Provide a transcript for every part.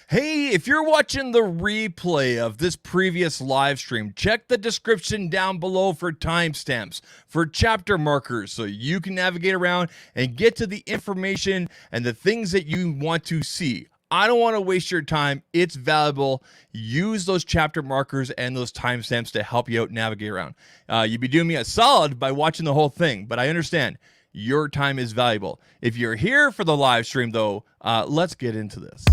Hey, if you're watching the replay of this previous live stream, check the description down below for timestamps, for chapter markers, so you can navigate around and get to the information and the things that you want to see. I don't want to waste your time. It's valuable. Use those chapter markers and those timestamps to help you out navigate around. You'd be doing me a solid by watching the whole thing, but I understand your time is valuable. If you're here for the live stream, though, let's get into this.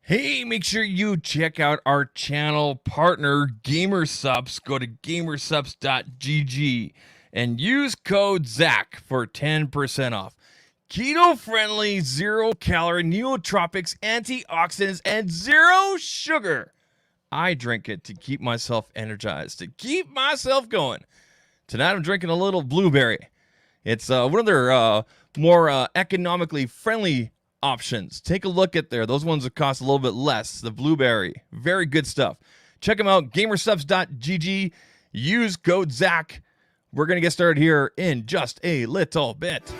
Hey, make sure you check out our channel partner, Supps. Go to gamersupps.gg and use code ZAK for 10% off. Keto-friendly, zero-calorie, nootropics, antioxidants, and zero sugar. I drink it to keep myself energized, to keep myself going. Tonight I'm drinking a little blueberry. It's one of their more economically friendly options. Take a look at there. Those ones that cost a little bit less. The blueberry. Very good stuff. Check them out. Gamersupps.gg. Use code ZAK. We're going to get started here in just a little bit.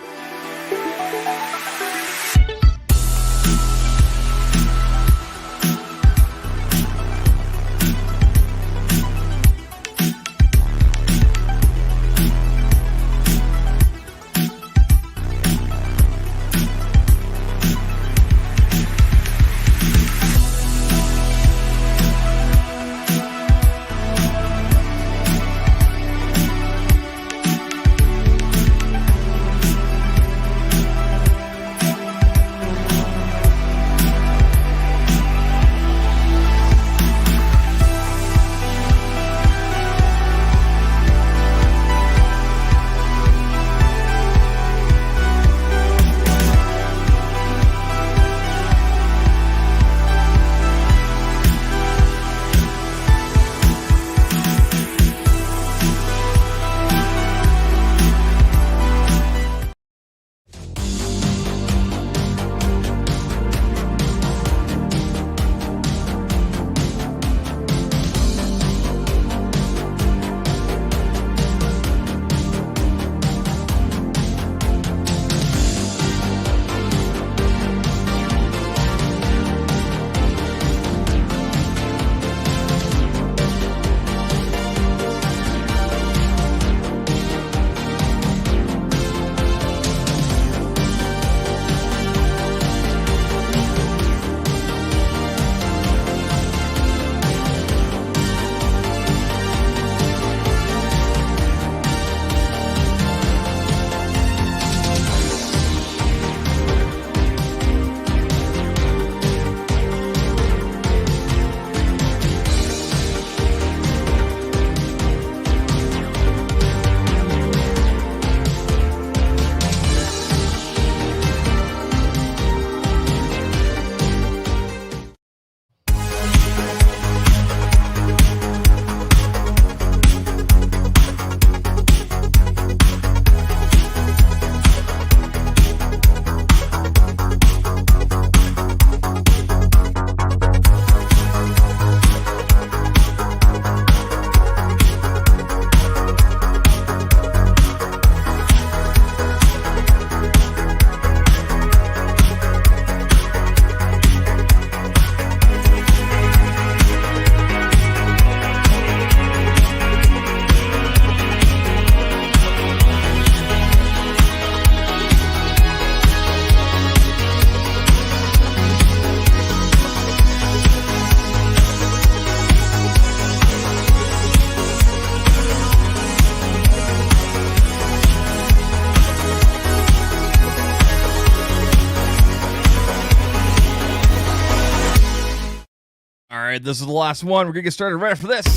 right, this is the last one. We're going to get started right after this.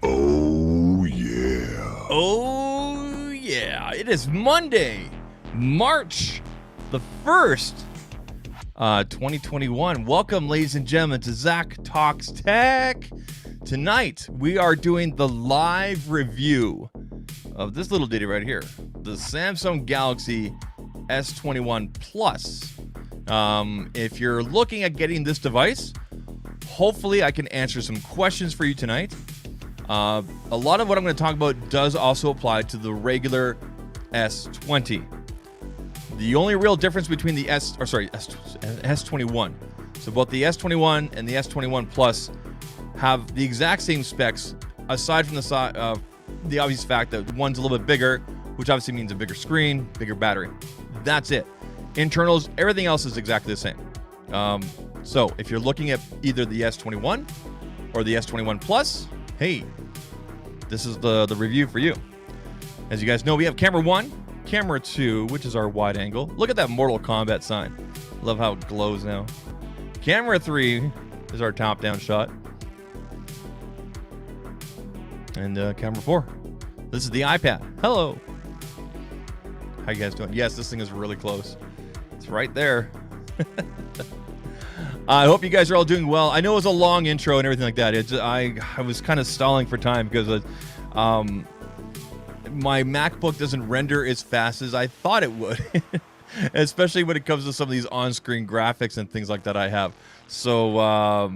Oh, yeah. Oh, yeah. It is Monday, March the 1st, 2021. Welcome, ladies and gentlemen, to ZAKtalks TECH. Tonight, we are doing the live review of this little ditty right here, the Samsung Galaxy S21 Plus. If you're looking at getting this device, hopefully I can answer some questions for you tonight. A lot of what I'm going to talk about does also apply to the regular S20. The only real difference between the S21, so both the S21 and the S21 Plus have the exact same specs, aside from the obvious fact that one's a little bit bigger, which obviously means a bigger screen, bigger battery. That's it. Internals, everything else is exactly the same. So if you're looking at either the S21 or the S21 Plus, hey, this is the review for you. As you guys know, we have camera 1, camera 2, which is our wide angle. Look at that Mortal Kombat sign. Love how it glows now. Camera 3 is our top-down shot. And camera 4. This is the iPad. Hello. How you guys doing? Yes, this thing is really close. It's right there. I hope you guys are all doing well. I know it was a long intro and everything like that. I was kind of stalling for time because my MacBook doesn't render as fast as I thought it would, especially when it comes to some of these on-screen graphics and things like that I have. So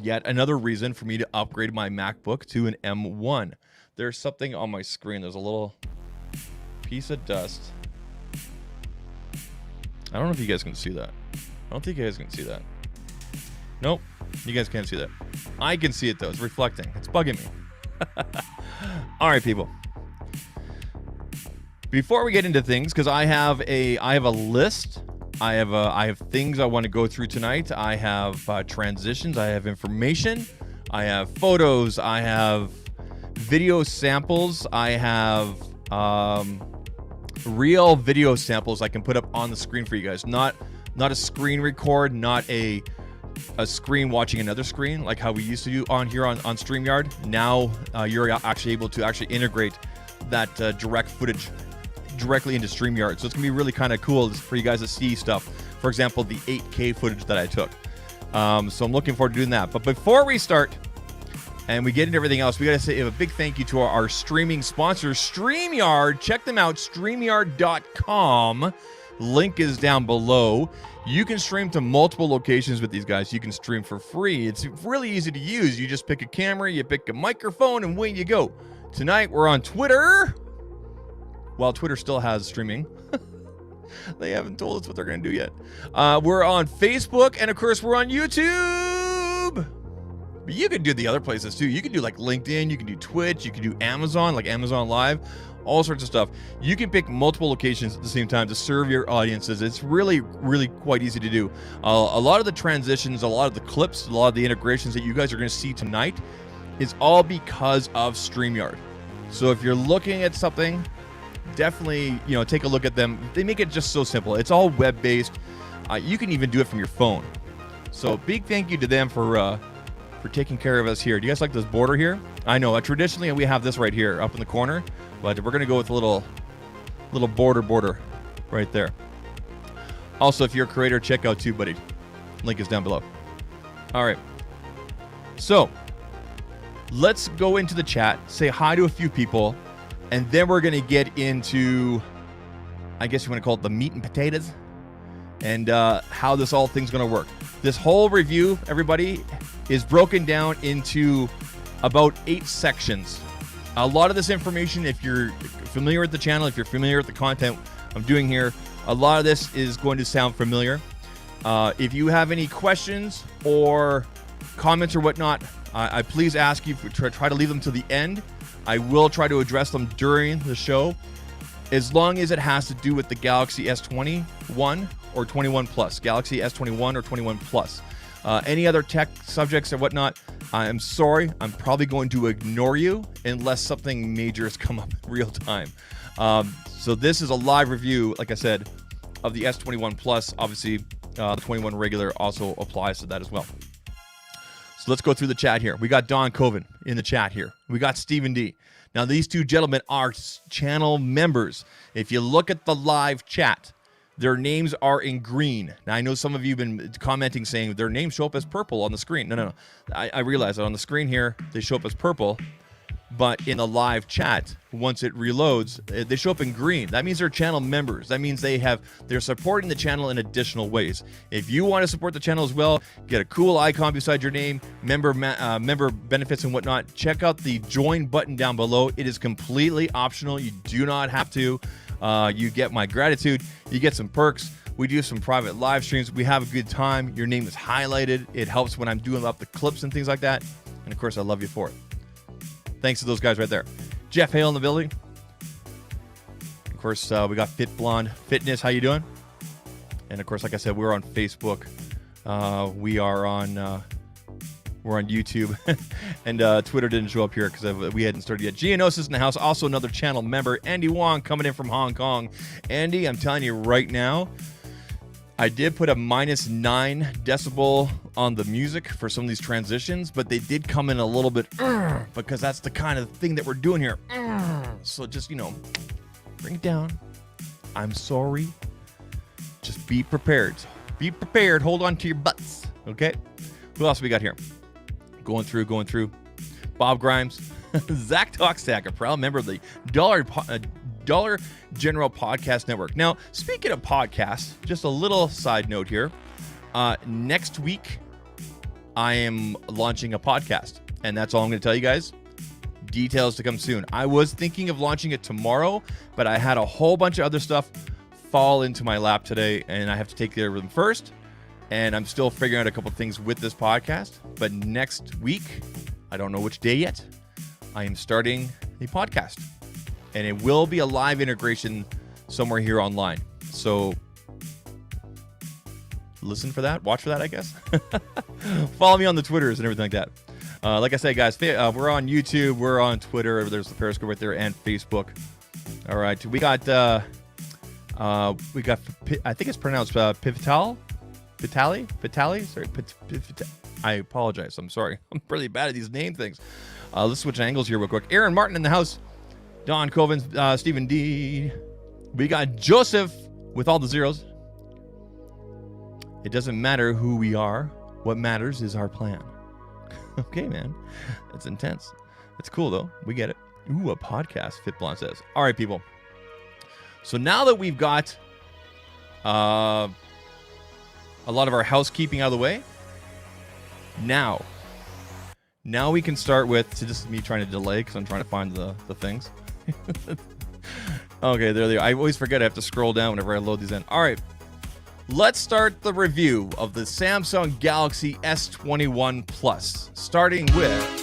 yet another reason for me to upgrade my MacBook to an M1. There's something on my screen. There's a little piece of dust. I don't know if you guys can see that. I don't think you guys can see that. Nope, you guys can't see that. I can see it though. It's reflecting. It's bugging me. All right, people. Before we get into things, because I have a list. I have things I want to go through tonight. I have transitions. I have information. I have photos. I have video samples. I have real video samples I can put up on the screen for you guys. Not a screen record, not a screen watching another screen like how we used to do on StreamYard. Now you're actually able to integrate that direct footage directly into StreamYard. So it's gonna be really kind of cool for you guys to see stuff. For example, the 8K footage that I took. So I'm looking forward to doing that. But before we start and we get into everything else, we gotta say a big thank you to our streaming sponsor, StreamYard. Check them out, StreamYard.com. Link is down below. You can stream to multiple locations with these guys. You can stream for free. It's really easy to use. You just pick a camera, you pick a microphone, and away you go. Tonight we're on Twitter. While Twitter still has streaming. They haven't told us what they're going to do yet. We're on Facebook, and of course, we're on YouTube. But you can do the other places too. You can do like LinkedIn, you can do Twitch, you can do Amazon, like Amazon Live, all sorts of stuff. You can pick multiple locations at the same time to serve your audiences. It's really, really quite easy to do. A lot of the transitions, a lot of the clips, a lot of the integrations that you guys are going to see tonight is all because of StreamYard. So if you're looking at something, definitely, take a look at them. They make it just so simple. It's all web-based. You can even do it from your phone. So big thank you to them for taking care of us here. Do you guys like this border here? I know, traditionally we have this right here up in the corner, but we're going to go with a little border right there. Also, if you're a creator, check out TubeBuddy. Link is down below. All right. So let's go into the chat, say hi to a few people, and then we're going to get into, I guess you want to call it the meat and potatoes, and how this all thing's going to work. This whole review, everybody, is broken down into about 8 sections. A lot of this information, if you're familiar with the channel, if you're familiar with the content I'm doing here, a lot of this is going to sound familiar. If you have any questions or comments or whatnot, I please ask you to try to leave them to the end. I will try to address them during the show, as long as it has to do with the Galaxy S21 or 21 Plus. Galaxy S21 or 21 Plus. Any other tech subjects or whatnot, I am sorry. I'm probably going to ignore you unless something major has come up in real time. So this is a live review, like I said, of the S21 Plus. Obviously, the 21 regular also applies to that as well. So let's go through the chat here. We got Don Coven in the chat here. We got Stephen D. Now, these two gentlemen are channel members. If you look at the live chat, their names are in green. Now, I know some of you have been commenting saying their names show up as purple on the screen. No. I realize that on the screen here, they show up as purple. But in the live chat, once it reloads, they show up in green. That means they're channel members. That means they're supporting the channel in additional ways. If you want to support the channel as well, get a cool icon beside your name, member benefits and whatnot, check out the join button down below. It is completely optional. You do not have to. You get my gratitude. You get some perks. We do some private live streams. We have a good time. Your name is highlighted. It helps when I'm doing up the clips and things like that. And of course, I love you for it. Thanks to those guys right there. Jeff Hale in the building. Of course, we got Fit Blonde Fitness. How you doing? And of course, like I said, we're on Facebook. We're on YouTube. And Twitter didn't show up here because we hadn't started yet. Gianosis in the house. Also another channel member. Andy Wong coming in from Hong Kong. Andy, I'm telling you right now, I did put a -9 decibel on the music for some of these transitions, but they did come in a little bit because that's the kind of thing that we're doing here. So just, bring it down. I'm sorry. Just be prepared. Be prepared. Hold on to your butts. Okay? Who else we got here? Going through. Bob Grimes. ZAKtalks TECH, a proud member of the Dollar General Podcast Network. Now, speaking of podcasts, just a little side note here. Next week, I am launching a podcast, and that's all I'm going to tell you guys. Details to come soon. I was thinking of launching it tomorrow, but I had a whole bunch of other stuff fall into my lap today, and I have to take care of them first. And I'm still figuring out a couple things with this podcast. But next week, I don't know which day yet, I am starting a podcast. And it will be a live integration somewhere here online. So listen for that. Watch for that, I guess. Follow me on the Twitters and everything like that. Like I said, guys, we're on YouTube. We're on Twitter. There's the Periscope right there and Facebook. All right. We got, I think it's pronounced Pitali? Sorry. I apologize. I'm sorry. I'm really bad at these name things. Let's switch angles here real quick. Aaron Martin in the house. Don Coven, Stephen D. We got Joseph with all the zeros. It doesn't matter who we are. What matters is our plan. Okay, man. That's intense. It's cool, though. We get it. Ooh, a podcast, Fitblonde says. All right, people. So now that we've got a lot of our housekeeping out of the way, now we can start with, so this is me trying to delay because I'm trying to find the things. Okay, there they are. I always forget I have to scroll down whenever I load these in. All right, let's start the review of the Samsung Galaxy S21 Plus, starting with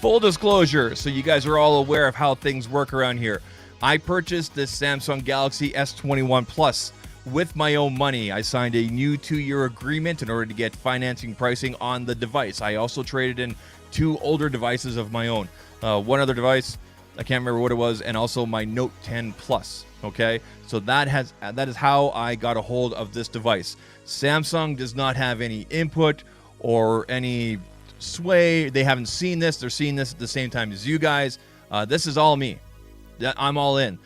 full disclosure, so you guys are all aware of how things work around here. I purchased this Samsung Galaxy S21 Plus with my own money. I signed a new 2-year agreement in order to get financing pricing on the device. I also traded in 2 older devices of my own. One other device, I can't remember what it was, and also my Note 10 Plus. Okay, so that is how I got a hold of this device. Samsung does not have any input or any sway. They haven't seen this. They're seeing this at the same time as you guys. This is all me. I'm all in.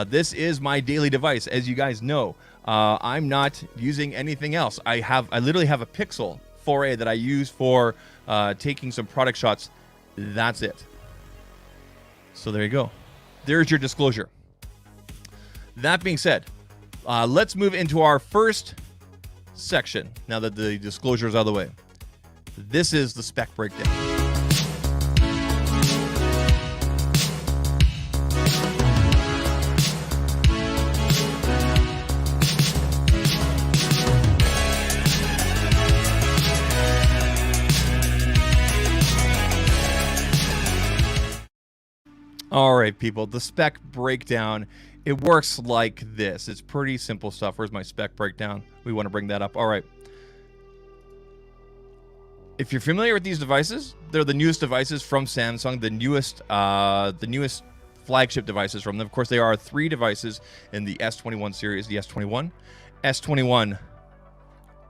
This is my daily device, as you guys know. I'm not using anything else. I literally have a Pixel 4a that I use for taking some product shots. That's it. So there you go. There's your disclosure. That being said, let's move into our first section now that the disclosure is out of the way. This is the Spec Breakdown. All right, people, the spec breakdown, it works like this. It's pretty simple stuff. Where's my spec breakdown? We want to bring that up. All right. If you're familiar with these devices, they're the newest devices from Samsung, the newest flagship devices from them. Of course, there are 3 devices in the S21 series, the S21, S21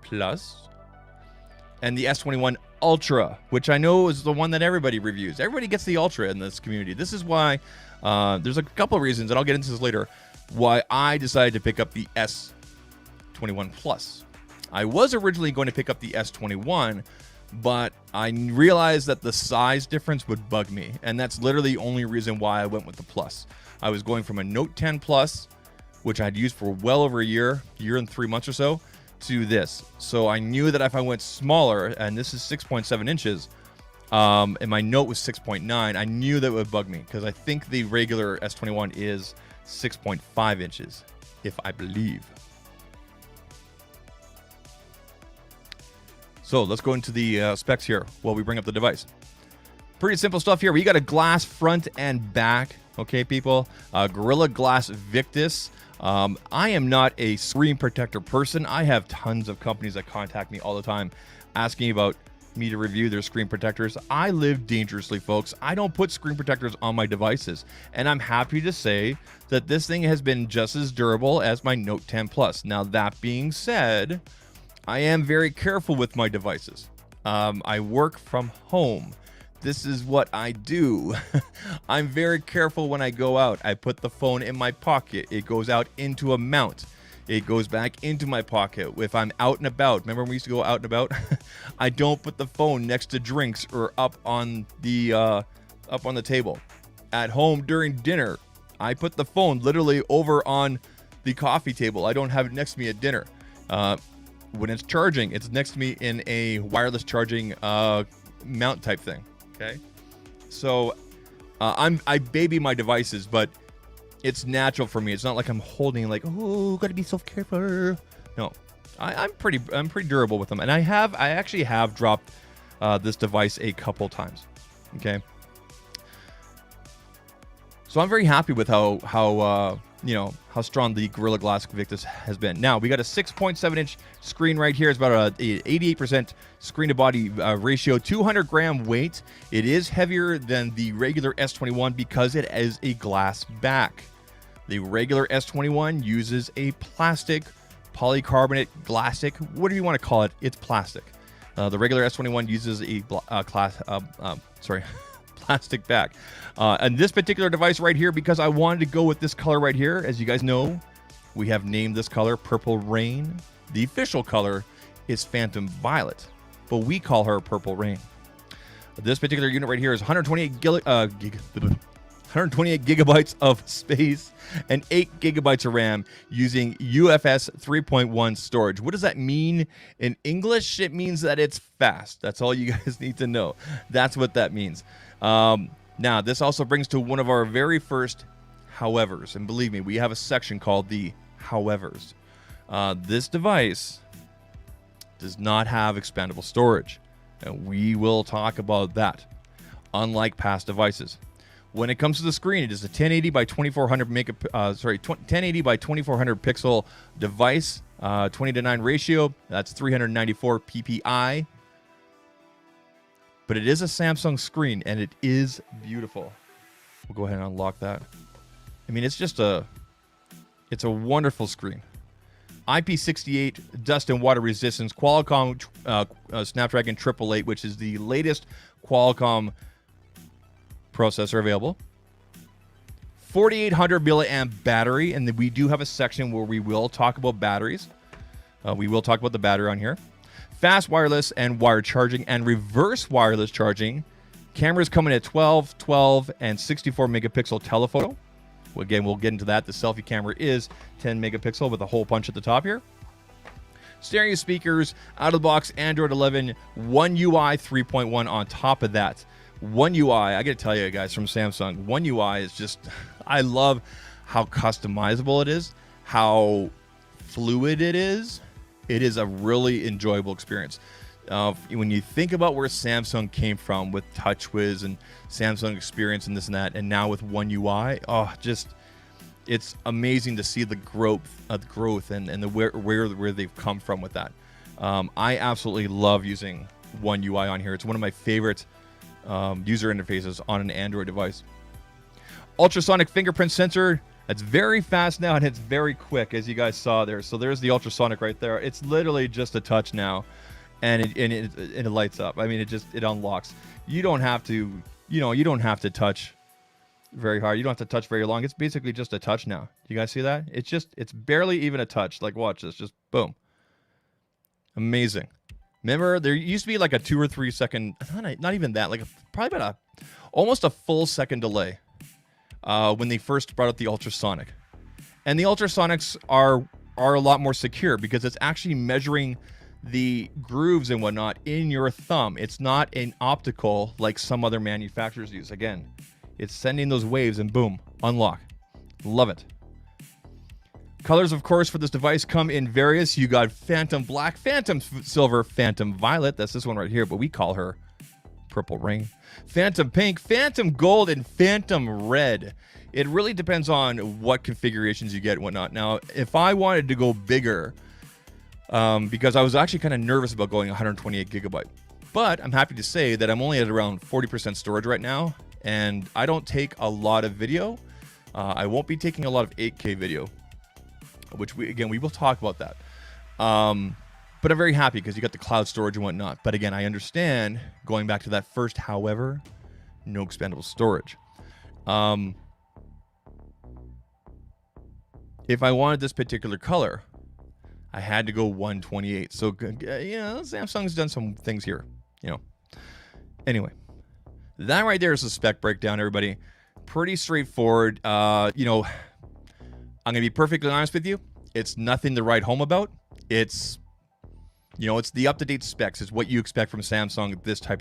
Plus, and the S21 Ultra, which I know is the one that everybody reviews. Everybody gets the Ultra in this community. This is why there's a couple of reasons, and I'll get into this later, why I decided to pick up the S21 Plus. I was originally going to pick up the S21, but I realized that the size difference would bug me, and that's literally the only reason why I went with the Plus. I was going from a Note 10 Plus, which I'd used for well over a year and 3 months or so, to this. So I knew that if I went smaller, and this is 6.7 inches, and my Note was 6.9, I knew that would bug me, because I think the regular S21 is 6.5 inches, if I believe. So let's go into the specs here while we bring up the device. Pretty simple stuff here. We got a glass front and back. Okay, people. Gorilla Glass Victus. I am not a screen protector person. I have tons of companies that contact me all the time asking about me to review their screen protectors. I live dangerously, folks. I don't put screen protectors on my devices. And I'm happy to say that this thing has been just as durable as my Note 10 Plus. Now, that being said, I am very careful with my devices. I work from home. This is what I do. I'm very careful when I go out. I put the phone in my pocket. It goes out into a mount. It goes back into my pocket. If I'm out and about, remember when we used to go out and about? I don't put the phone next to drinks or up on the table. At home during dinner, I put the phone literally over on the coffee table. I don't have it next to me at dinner. When it's charging, it's next to me in a wireless charging mount type thing. Okay, so I baby my devices, but it's natural for me. It's not like I'm holding like, oh, gotta be so careful. No, I'm pretty durable with them, and I actually have dropped this device a couple times. Okay, so I'm very happy with how strong the Gorilla Glass Victus has been. Now, we got a 6.7 inch screen right here. It's about a 88% screen to body ratio, 200 gram weight. It is heavier than the regular S21 because it is a glass back. The regular S21 uses a plastic, polycarbonate, glassic, whatever you want to call it. It's plastic. The regular S21 uses a plastic back. And this particular device right here, because I wanted to go with this color right here, as you guys know, we have named this color Purple Rain. The official color is Phantom Violet, but we call her Purple Rain. This particular unit right here is 128 gigabytes of space and 8 gigabytes of RAM using UFS 3.1 storage. What does that mean in English? It means that it's fast. That's all you guys need to know. That's what that means. Now, this also brings to one of our very first howevers. And believe me, we have a section called the howevers. This device does not have expandable storage. And we will talk about that, unlike past devices. When it comes to the screen, it is a 1080 by 2400 1080 by 2400 pixel device, 20:9 ratio. That's 394 ppi. But it is a Samsung screen, and it is beautiful. We'll go ahead and unlock that. I mean, it's a wonderful screen. IP68 dust and water resistance, Qualcomm Snapdragon 888, which is the latest Qualcomm processor available. 4800 milliamp battery, and we do have a section where we will talk about batteries. We will talk about the battery on here. Fast wireless and wired charging and reverse wireless charging. Cameras coming at 12, 12, and 64 megapixel telephoto. Again, we'll get into that. The selfie camera is 10 megapixel with a hole punch at the top here. Stereo speakers, out of the box, Android 11, One UI 3.1 on top of that. One UI, I got to tell you guys from Samsung, One UI is just, I love how customizable it is, how fluid it is. It is a really enjoyable experience. When you think about where Samsung came from with TouchWiz and Samsung Experience and this and that, and now with One UI, it's amazing to see the growth and the where they've come from with that. I absolutely love using One UI on here. It's one of my favorite user interfaces on an Android device. Ultrasonic fingerprint sensor. It's very fast now and it's very quick, as you guys saw there. So there's the ultrasonic right there. It's literally just a touch now, and it lights up. I mean, it unlocks. You don't have to, you don't have to touch very hard. You don't have to touch very long. It's basically just a touch now. You guys see that? It's barely even a touch. Like, watch this, just boom. Amazing. Remember, there used to be like a 2 or 3 second, not even that, like probably about almost a full second delay when they first brought out the ultrasonic. And the ultrasonics are a lot more secure because it's actually measuring the grooves and whatnot in your thumb. It's not an optical like some other manufacturers use. Again, it's sending those waves and boom, unlock. Love it. Colors, of course, for this device come in various. You got Phantom Black, Phantom Silver, Phantom Violet. That's this one right here, but we call her Purple Rain. Phantom Pink, Phantom Gold, and Phantom Red. It really depends on what configurations you get and whatnot. Now, if I wanted to go bigger, because I was actually kind of nervous about going 128 gigabyte, but I'm happy to say that I'm only at around 40% storage right now, and I don't take a lot of video. I won't be taking a lot of 8K video, which we will talk about that. But I'm very happy because you got the cloud storage and whatnot. But again, I understand going back to that first, however, no expandable storage. If I wanted this particular color, I had to go 128. So, Samsung's done some things here, Anyway, that right there is the spec breakdown, everybody. Pretty straightforward. I'm going to be perfectly honest with you. It's nothing to write home about. It's the up-to-date specs. It's what you expect from Samsung at this time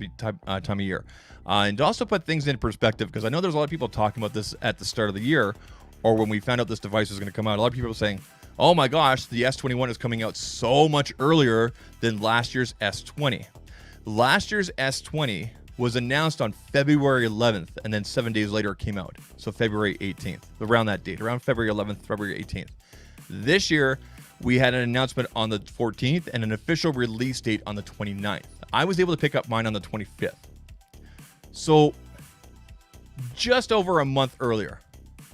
of year. And to also put things in perspective, because I know there's a lot of people talking about this at the start of the year, or when we found out this device was going to come out. A lot of people are saying, oh my gosh, the S21 is coming out so much earlier than last year's S20. Last year's S20 was announced on February 11th, and then 7 days later it came out. So February 18th, around that date, around February 11th, February 18th. This year, we had an announcement on the 14th and an official release date on the 29th. I was able to pick up mine on the 25th. So just over a month earlier.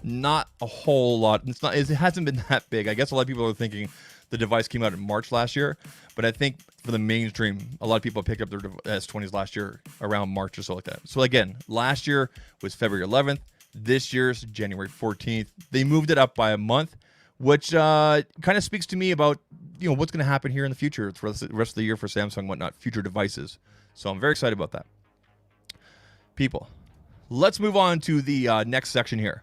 Not a whole lot. It hasn't been that big. I guess a lot of people are thinking the device came out in March last year, but I think for the mainstream, a lot of people picked up their S20s last year around March or so like that. So again, last year was February 11th. This year's January 14th. They moved it up by a month, which kind of speaks to me about what's going to happen here in the future for the rest of the year for Samsung and whatnot, future devices. So I'm very excited about that. People, let's move on to the next section here.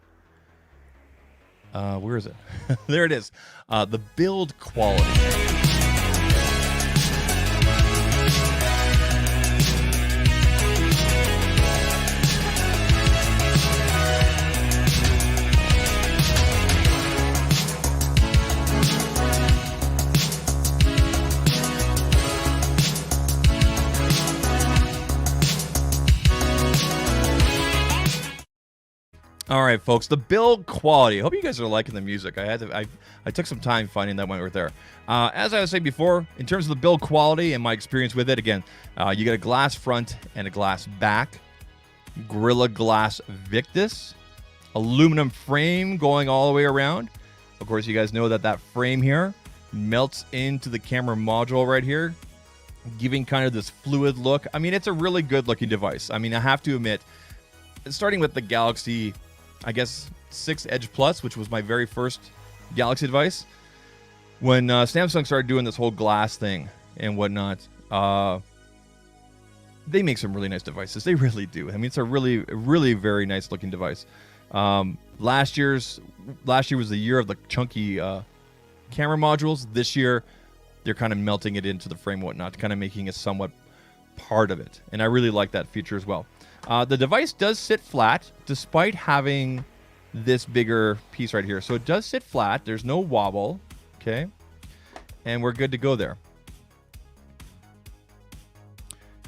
Where is it? There it is. The build quality. All right, folks, the build quality. I hope you guys are liking the music. I took some time finding that one right there. As I was saying before, in terms of the build quality and my experience with it, again, you get a glass front and a glass back, Gorilla Glass Victus, aluminum frame going all the way around. Of course, you guys know that frame here melts into the camera module right here, giving kind of this fluid look. I mean, it's a really good looking device. I mean, I have to admit, starting with the Galaxy, I guess, 6 Edge Plus, which was my very first Galaxy device. When Samsung started doing this whole glass thing and whatnot, they make some really nice devices. They really do. I mean, it's a really, really very nice looking device. Last year was the year of the chunky camera modules. This year, they're kind of melting it into the frame and whatnot, kind of making it somewhat part of it. And I really like that feature as well. The device does sit flat despite having this bigger piece right here. So it does sit flat. There's no wobble. Okay. And we're good to go there.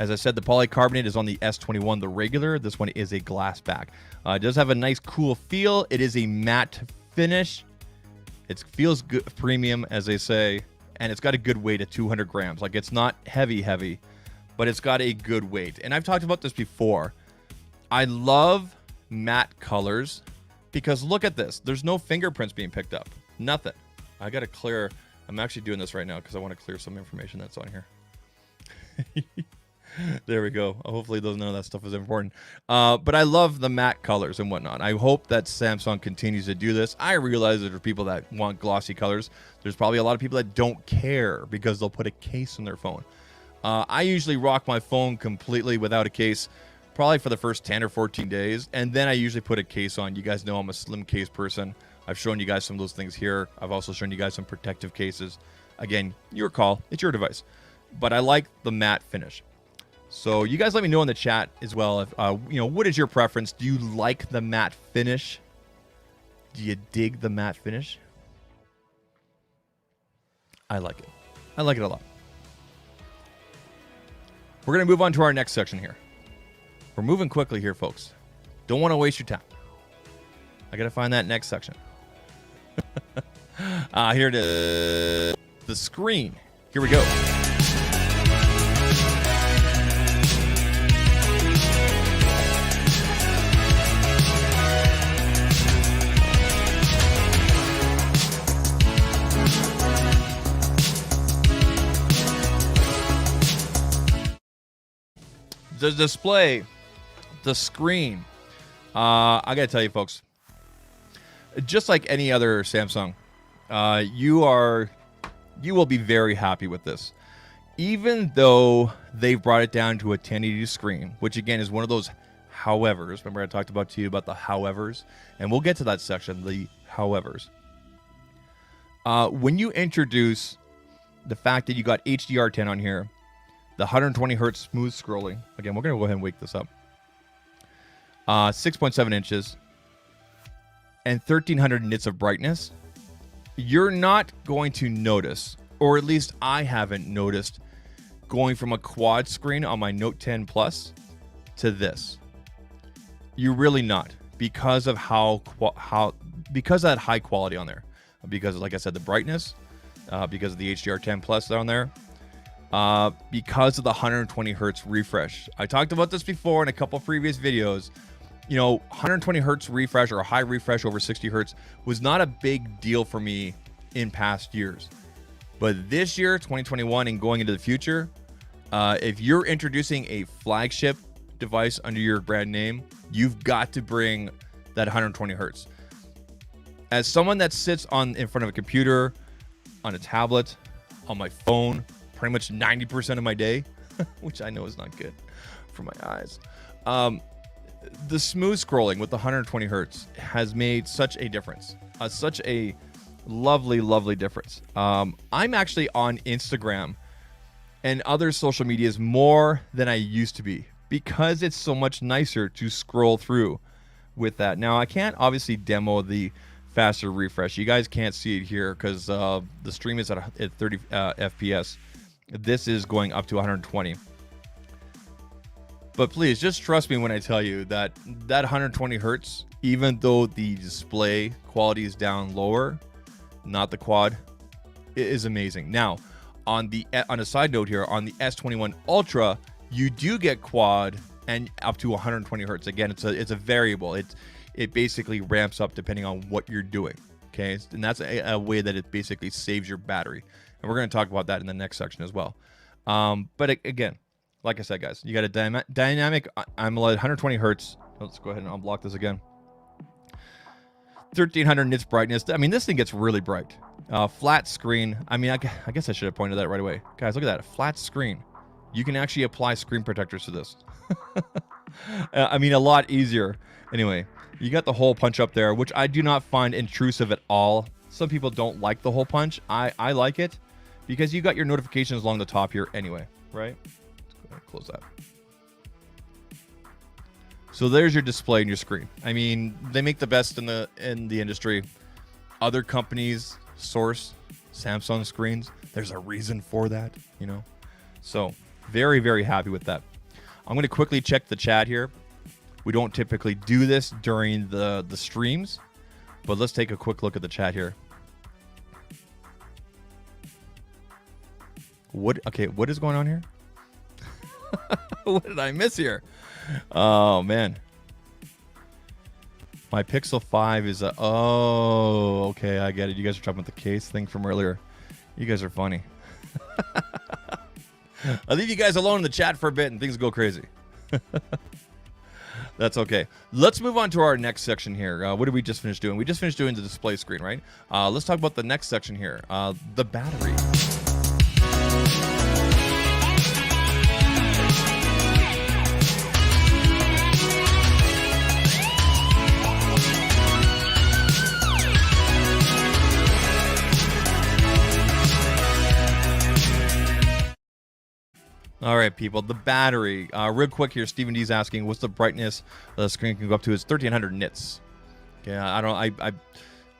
As I said, the polycarbonate is on the S21, the regular. This one is a glass back. It does have a nice, cool feel. It is a matte finish. It feels good, premium, as they say, and it's got a good weight at 200 grams. Like, it's not heavy, but it's got a good weight. And I've talked about this before. I love matte colors because look at this. There's no fingerprints being picked up. Nothing. I got to clear. I'm actually doing this right now because I want to clear some information that's on here. There we go. Hopefully none of that stuff is important. But I love the matte colors and whatnot. I hope that Samsung continues to do this. I realize that there are people that want glossy colors. There's probably a lot of people that don't care because they'll put a case in their phone. I usually rock my phone completely without a case, probably for the first 10 or 14 days. And then I usually put a case on. You guys know I'm a slim case person. I've shown you guys some of those things here. I've also shown you guys some protective cases. Again, your call. It's your device. But I like the matte finish. So you guys let me know in the chat as well. If what is your preference? Do you like the matte finish? Do you dig the matte finish? I like it. I like it a lot. We're going to move on to our next section here. We're moving quickly here, folks. Don't want to waste your time. I got to find that next section. Here it is. The screen. Here we go. The display, the screen. I gotta tell you, folks, just like any other Samsung, you will be very happy with this. Even though they've brought it down to a 1080 screen, which again is one of those howevers. Remember I talked to you about the howevers, and we'll get to that section, the howevers. When you introduce the fact that you got HDR10 on here, the 120 hertz smooth scrolling. Again, we're going to go ahead and wake this up. 6.7 inches and 1300 nits of brightness. You're not going to notice, or at least I haven't noticed, going from a quad screen on my Note 10 Plus to this. You're really not, because of because of that high quality on there. Because, like I said, the brightness, because of the HDR10 Plus on there. Because of the 120 hertz refresh. I talked about this before in a couple previous videos. 120 hertz refresh or a high refresh over 60 hertz was not a big deal for me in past years. But this year, 2021, and going into the future, if you're introducing a flagship device under your brand name, you've got to bring that 120 hertz. As someone that sits in front of a computer, on a tablet, on my phone, pretty much 90% of my day, which I know is not good for my eyes. The smooth scrolling with the 120 hertz has made such a difference, such a lovely, lovely difference. I'm actually on Instagram and other social medias more than I used to be because it's so much nicer to scroll through with that. Now, I can't obviously demo the faster refresh. You guys can't see it here because the stream is at 30 FPS. This is going up to 120. But please, just trust me when I tell you that 120 hertz, even though the display quality is down lower, not the quad, it is amazing. Now, on a side note here, on the S21 Ultra, you do get quad and up to 120 hertz. Again, it's a variable. It basically ramps up depending on what you're doing. Okay, and that's a way that it basically saves your battery. And we're going to talk about that in the next section as well. But again, like I said, guys, you got a dynamic AMOLED 120 hertz. Let's go ahead and unblock this again. 1300 nits brightness. I mean, this thing gets really bright. Flat screen. I mean, I guess I should have pointed that right away. Guys, look at that. A flat screen. You can actually apply screen protectors to this. I mean, a lot easier. Anyway, you got the hole punch up there, which I do not find intrusive at all. Some people don't like the hole punch. I like it because you got your notifications along the top here anyway, right? Let's go ahead and close that. So there's your display and your screen. I mean, they make the best in the industry. Other companies source Samsung screens. There's a reason for that, you know. So Very, very happy with that. I'm going to quickly check the chat here. We don't typically do this during the streams, but let's take a quick look at the chat here. What is going on here? What did I miss here? Oh, man. My Pixel 5 is a... Oh, okay, I get it. You guys are talking about the case thing from earlier. You guys are funny. I'll leave you guys alone in the chat for a bit and things go crazy. That's okay. Let's move on to our next section here. What did we just finish doing? We just finished doing the display screen, right? Let's talk about the next section here, the battery. All right, people, the battery. Real quick here, Stephen D's asking, what's the brightness the screen can go up to? It's 1300 nits. Okay,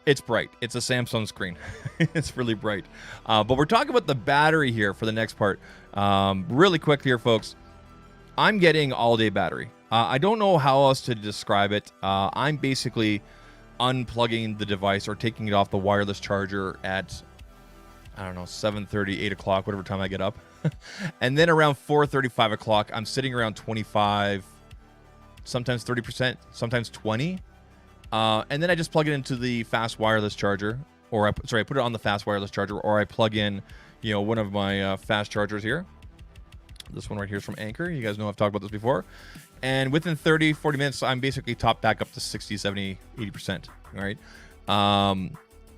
it's bright. It's a Samsung screen. It's really bright. But we're talking about the battery here for the next part. Really quick here, folks. I'm getting all-day battery. I don't know how else to describe it. I'm basically unplugging the device or taking it off the wireless charger at, I don't know, 7:30, 8 o'clock, whatever time I get up. And then around 4:30, 5 o'clock, I'm sitting around 25, sometimes 30%, sometimes 20. And then I just plug it into the fast wireless charger, or I put it on the fast wireless charger, or I plug in, one of my fast chargers here. This one right here is from Anchor. You guys know I've talked about this before. And within 30, 40 minutes, I'm basically topped back up to 60, 70, 80%. All right.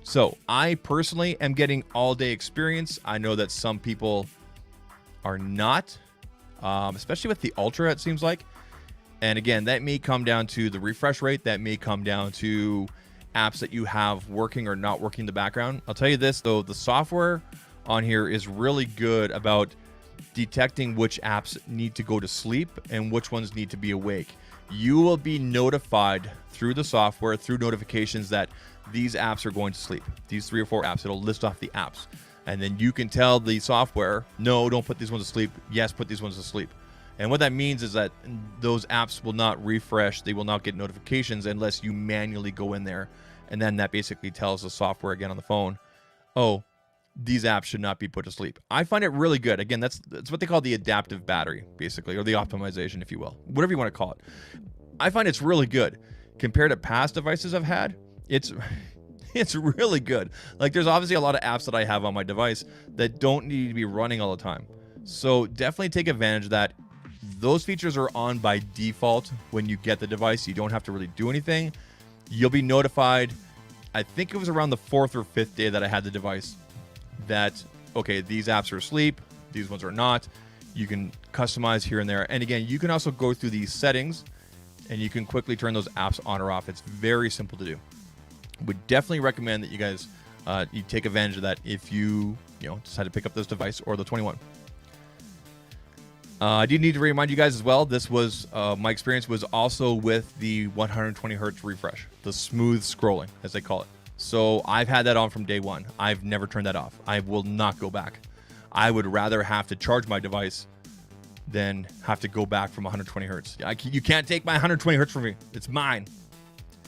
So I personally am getting all day experience. I know that some people are not, especially with the Ultra, it seems like. And again, that may come down to the refresh rate. That may come down to apps that you have working or not working in the background. I'll tell you this, though, the software on here is really good about detecting which apps need to go to sleep and which ones need to be awake. You will be notified through the software, through notifications, that these apps are going to sleep. These 3 or 4 apps, it'll list off the apps. And then you can tell the software, no, don't put these ones to sleep. Yes, put these ones to sleep. And what that means is that those apps will not refresh. They will not get notifications unless you manually go in there. And then that basically tells the software again on the phone, oh, these apps should not be put to sleep. I find it really good. Again, that's what they call the adaptive battery, basically, or the optimization, if you will, whatever you want to call it. I find it's really good. Compared to past devices I've had, it's really good. Like, there's obviously a lot of apps that I have on my device that don't need to be running all the time. So definitely take advantage of that. Those features are on by default when you get the device. You don't have to really do anything. You'll be notified. I think it was around the 4th or 5th day that I had the device that, okay, these apps are asleep, these ones are not. You can customize here and there. And again, you can also go through these settings and you can quickly turn those apps on or off. It's very simple to do. Would definitely recommend that you guys you take advantage of that if you decide to pick up this device or the 21. I do need to remind you guys as well, this was my experience was also with the 120 hertz refresh, the smooth scrolling, as they call it. So I've had that on from day one. I've never turned that off. I will not go back. I would rather have to charge my device than have to go back from 120 hertz. You can't take my 120 hertz from me. It's mine.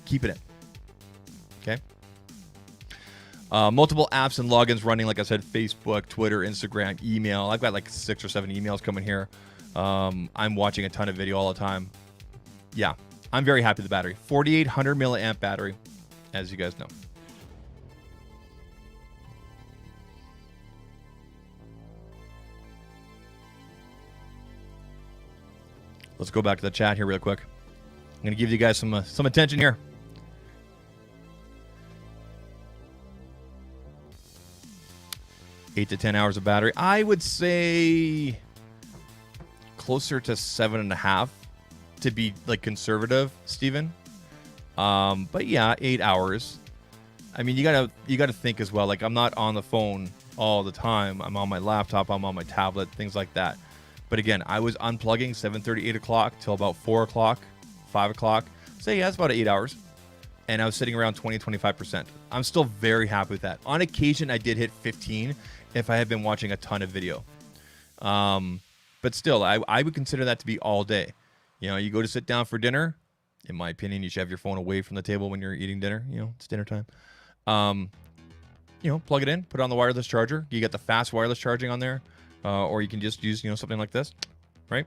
Keep it in. Okay. Multiple apps and logins running, like I said, Facebook, Twitter, Instagram, email. I've got like 6 or 7 emails coming here. I'm watching a ton of video all the time. Yeah, I'm very happy with the battery. 4,800 milliamp battery, as you guys know. Let's go back to the chat here real quick. I'm going to give you guys some attention here. Eight to 10 hours of battery. I would say closer to 7.5 to be like conservative, Steven. But yeah, 8 hours. I mean, you gotta think as well. Like, I'm not on the phone all the time. I'm on my laptop. I'm on my tablet. Things like that. But again, I was unplugging 7:30, 8 o'clock till about 4 o'clock, 5 o'clock. So yeah, it's about 8 hours. And I was sitting around 20, 25%. I'm still very happy with that. On occasion, I did hit 15 if I had been watching a ton of video. But still, I would consider that to be all day. You know, you go to sit down for dinner. In my opinion, you should have your phone away from the table when you're eating dinner. You know, it's dinner time. You know, plug it in, put it on the wireless charger. You get the fast wireless charging on there, or you can just use, you know, something like this, right?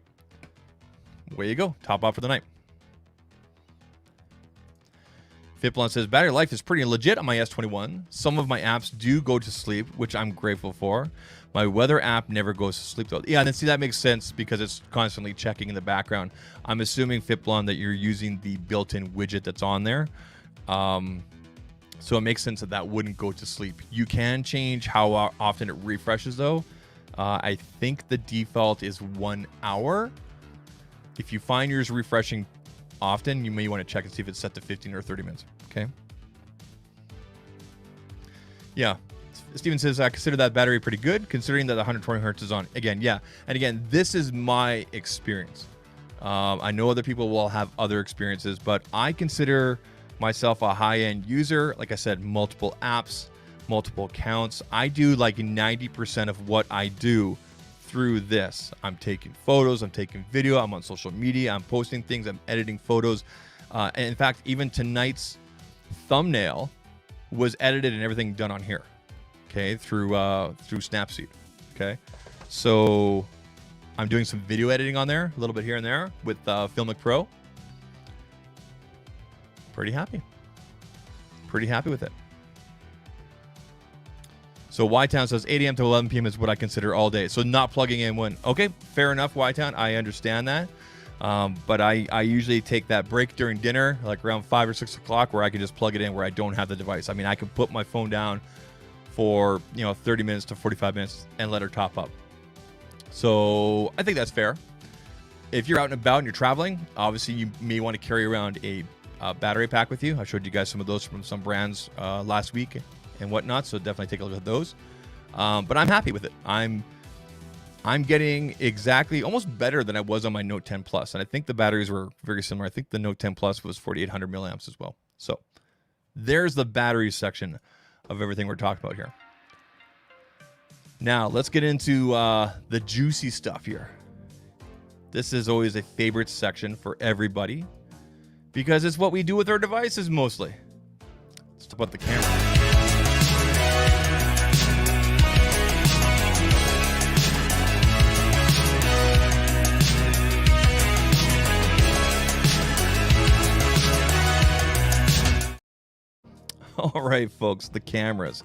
Away you go. Top off for the night. Fitblon says, battery life is pretty legit on my S21. Some of my apps do go to sleep, which I'm grateful for. My weather app never goes to sleep, though. Yeah, and then see, that makes sense because it's constantly checking in the background. I'm assuming, Fitblon, that you're using the built-in widget that's on there. So it makes sense that that wouldn't go to sleep. You can change how often it refreshes, though. I think the default is 1 hour. If you find yours refreshing often, you may want to check and see if it's set to 15 or 30 minutes. Okay. Yeah. Steven says, I consider that battery pretty good, considering that the 120 hertz is on. Again, yeah. And again, this is my experience. I know other people will have other experiences, but I consider myself a high-end user. Like I said, multiple apps, multiple accounts. I do like 90% of what I do through this. I'm taking photos, I'm taking video, I'm on social media, I'm posting things, I'm editing photos. And in fact, even tonight's thumbnail was edited and everything done on here. Okay, through Snapseed. Okay, so I'm doing some video editing on there, a little bit here and there with Filmic Pro. Pretty happy with it. So Y-Town says 8 a.m. to 11 p.m. is what I consider all day. So not plugging in when, okay, fair enough, Y-Town, I understand that. But I usually take that break during dinner, like around 5 or 6 o'clock, where I can just plug it in where I don't have the device. I mean, I can put my phone down for, 30 minutes to 45 minutes and let her top up. So I think that's fair. If you're out and about and you're traveling, obviously you may want to carry around a battery pack with you. I showed you guys some of those from some brands last week and whatnot, so definitely take a look at those. But I'm happy with it. I'm getting exactly almost better than I was on my Note 10 Plus, and I think the batteries were very similar. I think the Note 10 Plus was 4,800 milliamps as well. So there's the battery section of everything we're talking about here. Now let's get into the juicy stuff here. This is always a favorite section for everybody because it's what we do with our devices mostly. Let's talk about the camera. All right, folks, the cameras.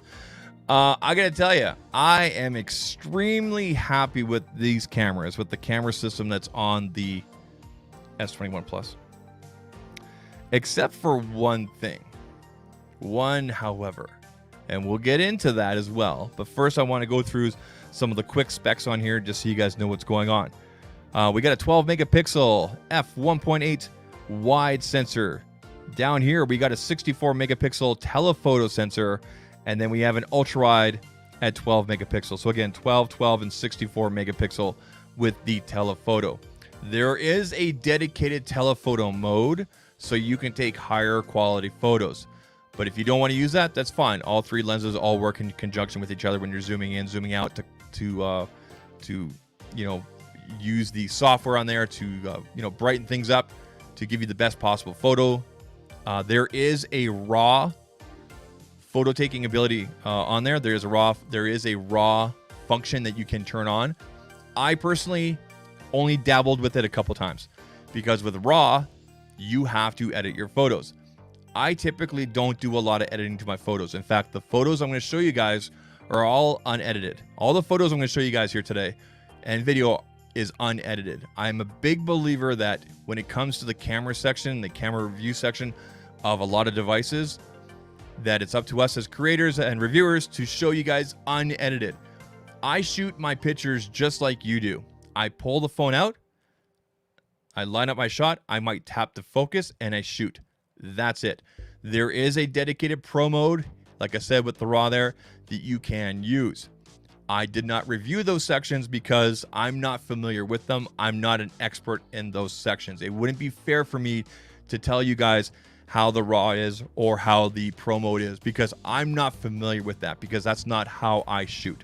I gotta tell you, I am extremely happy with these cameras, with the camera system that's on the S21 Plus. Except for one thing. One, however, and we'll get into that as well. But first, I want to go through some of the quick specs on here just so you guys know what's going on. We got a 12 megapixel f1.8 wide sensor. Down here, we got a 64 megapixel telephoto sensor, and then we have an ultra wide at 12 megapixels. So again, 12, 12, and 64 megapixel with the telephoto. There is a dedicated telephoto mode, so you can take higher quality photos. But if you don't want to use that, that's fine. All three lenses all work in conjunction with each other when you're zooming in, zooming out to use the software on there to brighten things up to give you the best possible photo. There is a raw photo taking ability on there. There is a raw function that you can turn on. I personally only dabbled with it a couple times because with raw, you have to edit your photos. I typically don't do a lot of editing to my photos. In fact, the photos I'm going to show you guys are all unedited. All the photos I'm going to show you guys here today and video is unedited. I'm a big believer that when it comes to the camera section, the camera review section of a lot of devices, that it's up to us as creators and reviewers to show you guys unedited. I shoot my pictures just like you do. I pull the phone out, I line up my shot, I might tap the focus, and I shoot. That's it. There is a dedicated pro mode, like I said with the raw there, that you can use. I did not review those sections because I'm not familiar with them. I'm not an expert in those sections. It wouldn't be fair for me to tell you guys how the raw is or how the pro mode is because I'm not familiar with that because that's not how I shoot.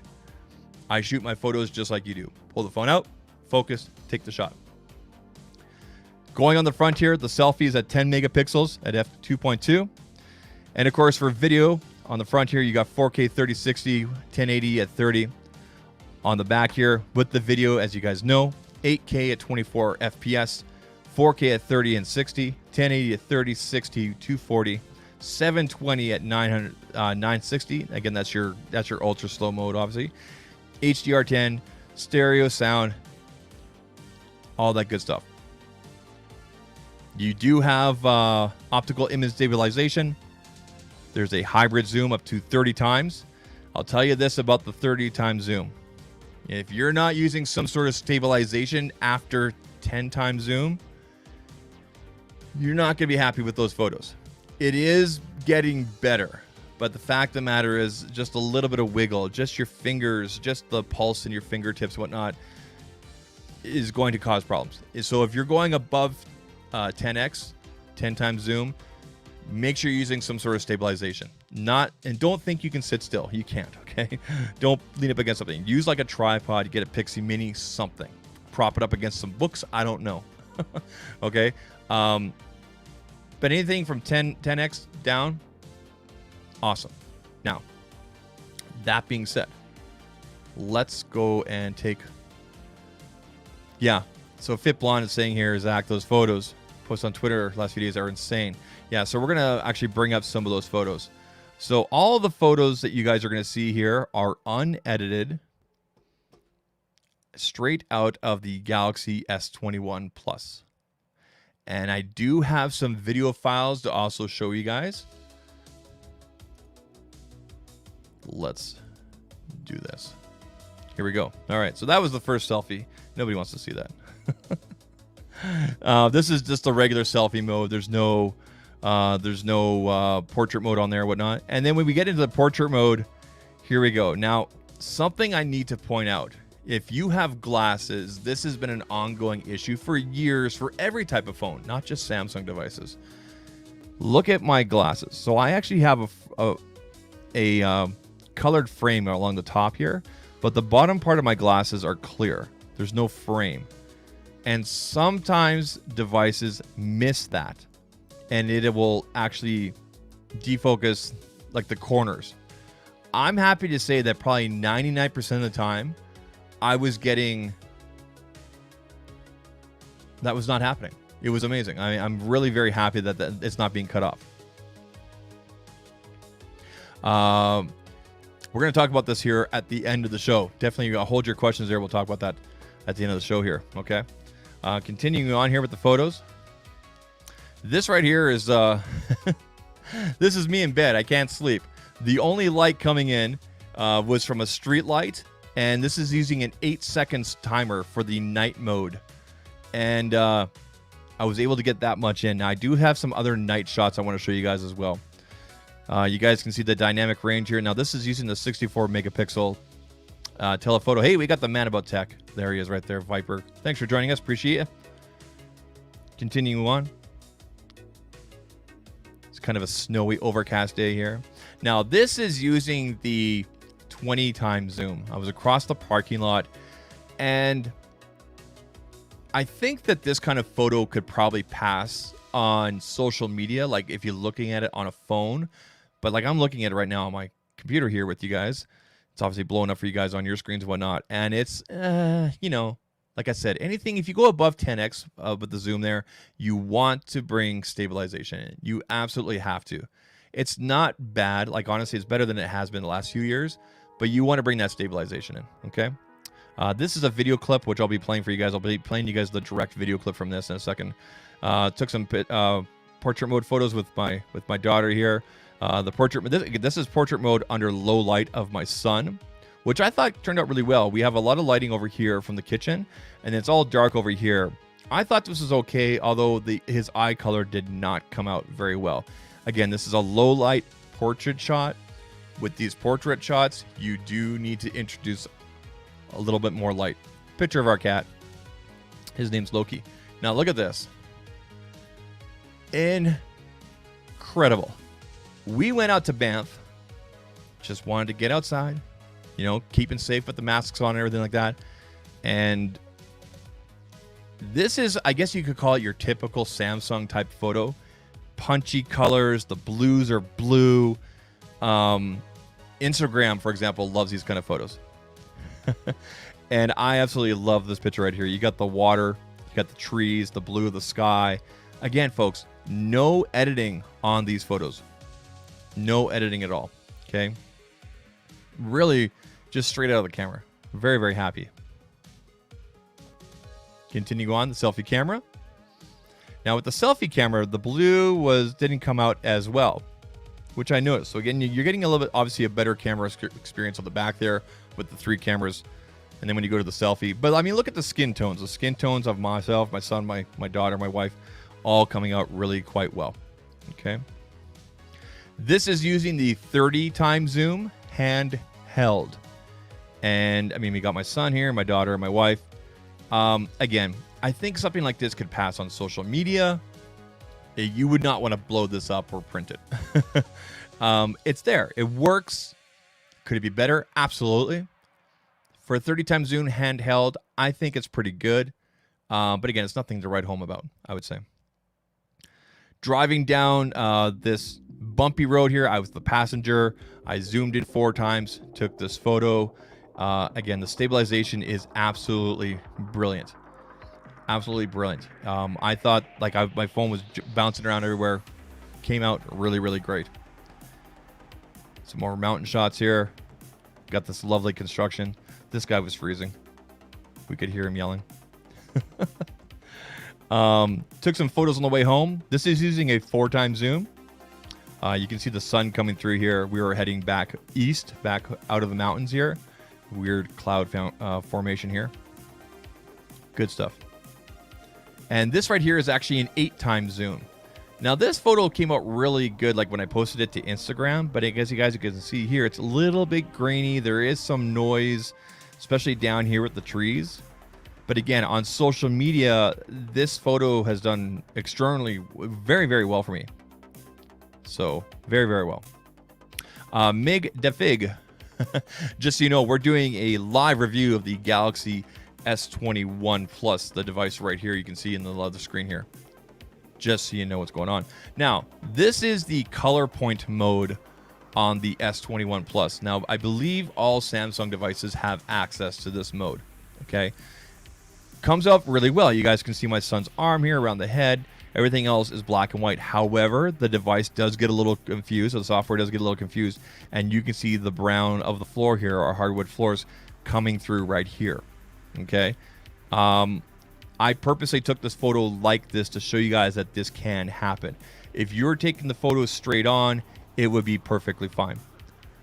I shoot my photos just like you do. Pull the phone out, focus, take the shot. Going on the front here, the selfie is at 10 megapixels at f2.2. And of course, for video on the front here, you got 4K 3060, 1080 at 30. On the back here with the video, as you guys know, 8K at 24 FPS, 4K at 30 and 60, 1080 at 30, 60, 240, 720 at 960. Again, that's your ultra slow mode, obviously. HDR10, stereo sound, all that good stuff. You do have optical image stabilization. There's a hybrid zoom up to 30 times. I'll tell you this about the 30 times zoom. If you're not using some sort of stabilization after 10 times zoom, you're not going to be happy with those photos. It is getting better, but the fact of the matter is just a little bit of wiggle, just your fingers, just the pulse in your fingertips, whatnot, is going to cause problems. So if you're going above 10x, 10 times zoom, make sure you're using some sort of stabilization. And don't think you can sit still. You can't, okay? Don't lean up against something. Use like a tripod, get a Pixie Mini, something. Prop it up against some books. I don't know. Okay? But anything from 10x down, awesome. Now, that being said, let's go and take... Yeah, so Fit Blonde is saying here, Zach, those photos posted on Twitter last few days are insane. Yeah, so we're going to actually bring up some of those photos. So all the photos that you guys are going to see here are unedited, straight out of the Galaxy S21 Plus. And I do have some video files to also show you guys. Let's do this. Here we go. All right, so that was the first selfie. Nobody wants to see that. This is just a regular selfie mode. There's no portrait mode on there, whatnot. And then when we get into the portrait mode, here we go. Now, something I need to point out. If you have glasses, this has been an ongoing issue for years for every type of phone, not just Samsung devices. Look at my glasses. So I actually have a colored frame along the top here, but the bottom part of my glasses are clear. There's no frame. And sometimes devices miss that, and it will actually defocus like the corners. I'm happy to say that probably 99% of the time, I was getting... That was not happening. It was amazing. I'm really very happy that it's not being cut off. We're going to talk about this here at the end of the show. Definitely hold your questions there. We'll talk about that at the end of the show here. Okay. Continuing on here with the photos. This right here is this is me in bed. I can't sleep. The only light coming in was from a street light, and this is using an 8 seconds timer for the night mode. And I was able to get that much in. Now, I do have some other night shots I want to show you guys as well. You guys can see the dynamic range here. Now, this is using the 64 megapixel telephoto. Hey, we got the man about tech. There he is right there, Viper. Thanks for joining us. Appreciate it. Continuing on. It's kind of a snowy, overcast day here. Now, this is using the 20 times zoom. I was across the parking lot, and I think that this kind of photo could probably pass on social media, like if you're looking at it on a phone. But like I'm looking at it right now on my computer here with you guys. It's obviously blowing up for you guys on your screens and whatnot. And it's, you know, like I said, anything, if you go above 10x with the zoom there, you want to bring stabilization in. You absolutely have to. It's not bad. Like, honestly, it's better than it has been the last few years. But you want to bring that stabilization in, okay? This is a video clip, which I'll be playing for you guys. I'll be playing you guys the direct video clip from this in a second. Took some portrait mode photos with my daughter here. The portrait, this is portrait mode under low light of my son, which I thought turned out really well. We have a lot of lighting over here from the kitchen, and it's all dark over here. I thought this was okay, although his eye color did not come out very well. Again, this is a low light portrait shot. With these portrait shots, you do need to introduce a little bit more light. Picture of our cat. His name's Loki. Now look at this. Incredible. We went out to Banff. Just wanted to get outside. You know, keeping safe with the masks on and everything like that. And This is, I guess you could call it your typical Samsung type photo. Punchy colors, the blues are blue. Instagram, for example, loves these kind of photos. And I absolutely love this picture right here. You got the water, you got the trees, the blue of the sky. Again, folks, no editing on these photos. No editing at all, okay? Really just straight out of the camera. Very, very happy. Continue on, the selfie camera. Now with the selfie camera, the blue didn't come out as well, which I noticed. So again, you're getting a little bit, obviously a better camera experience on the back there with the 3 cameras. And then when you go to the selfie, but I mean, look at the skin tones. The skin tones of myself, my son, my daughter, my wife, all coming out really quite well. Okay. This is using the 30 times zoom handheld. And I mean, we got my son here, my daughter, and my wife. Again, I think something like this could pass on social media. You would not want to blow this up or print it. It's there. It works. Could it be better? Absolutely. For a 30 times zoom handheld, I think it's pretty good. But again, it's nothing to write home about, I would say. Driving down this bumpy road here, I was the passenger. I zoomed in 4 times, took this photo. Again, the stabilization is absolutely brilliant. Absolutely brilliant. I thought my phone was bouncing around everywhere. Came out really, really great. Some more mountain shots here. Got this lovely construction. This guy was freezing. We could hear him yelling. Took some photos on the way home. This is using a 4 times zoom. You can see the sun coming through here. We were heading back east, back out of the mountains here. Weird cloud formation here. Good stuff. And this right here is actually an 8 times zoom. Now this photo came out really good, like when I posted it to Instagram, but I guess you guys can see here, it's a little bit grainy. There is some noise, especially down here with the trees. But again, on social media, this photo has done extremely, very, very well for me. So very, very well. Mig Defig, just so you know, we're doing a live review of the Galaxy S21 Plus, the device right here. You can see in the other screen here, just so you know what's going on. Now, this is the color point mode on the S21 Plus. Now, I believe all Samsung devices have access to this mode. Okay. Comes up really well. You guys can see my son's arm here around the head. Everything else is black and white. However, the device does get a little confused. The software does get a little confused. And you can see the brown of the floor here, our hardwood floors, coming through right here. Okay. I purposely took this photo like this to show you guys that this can happen. If you're taking the photos straight on, it would be perfectly fine.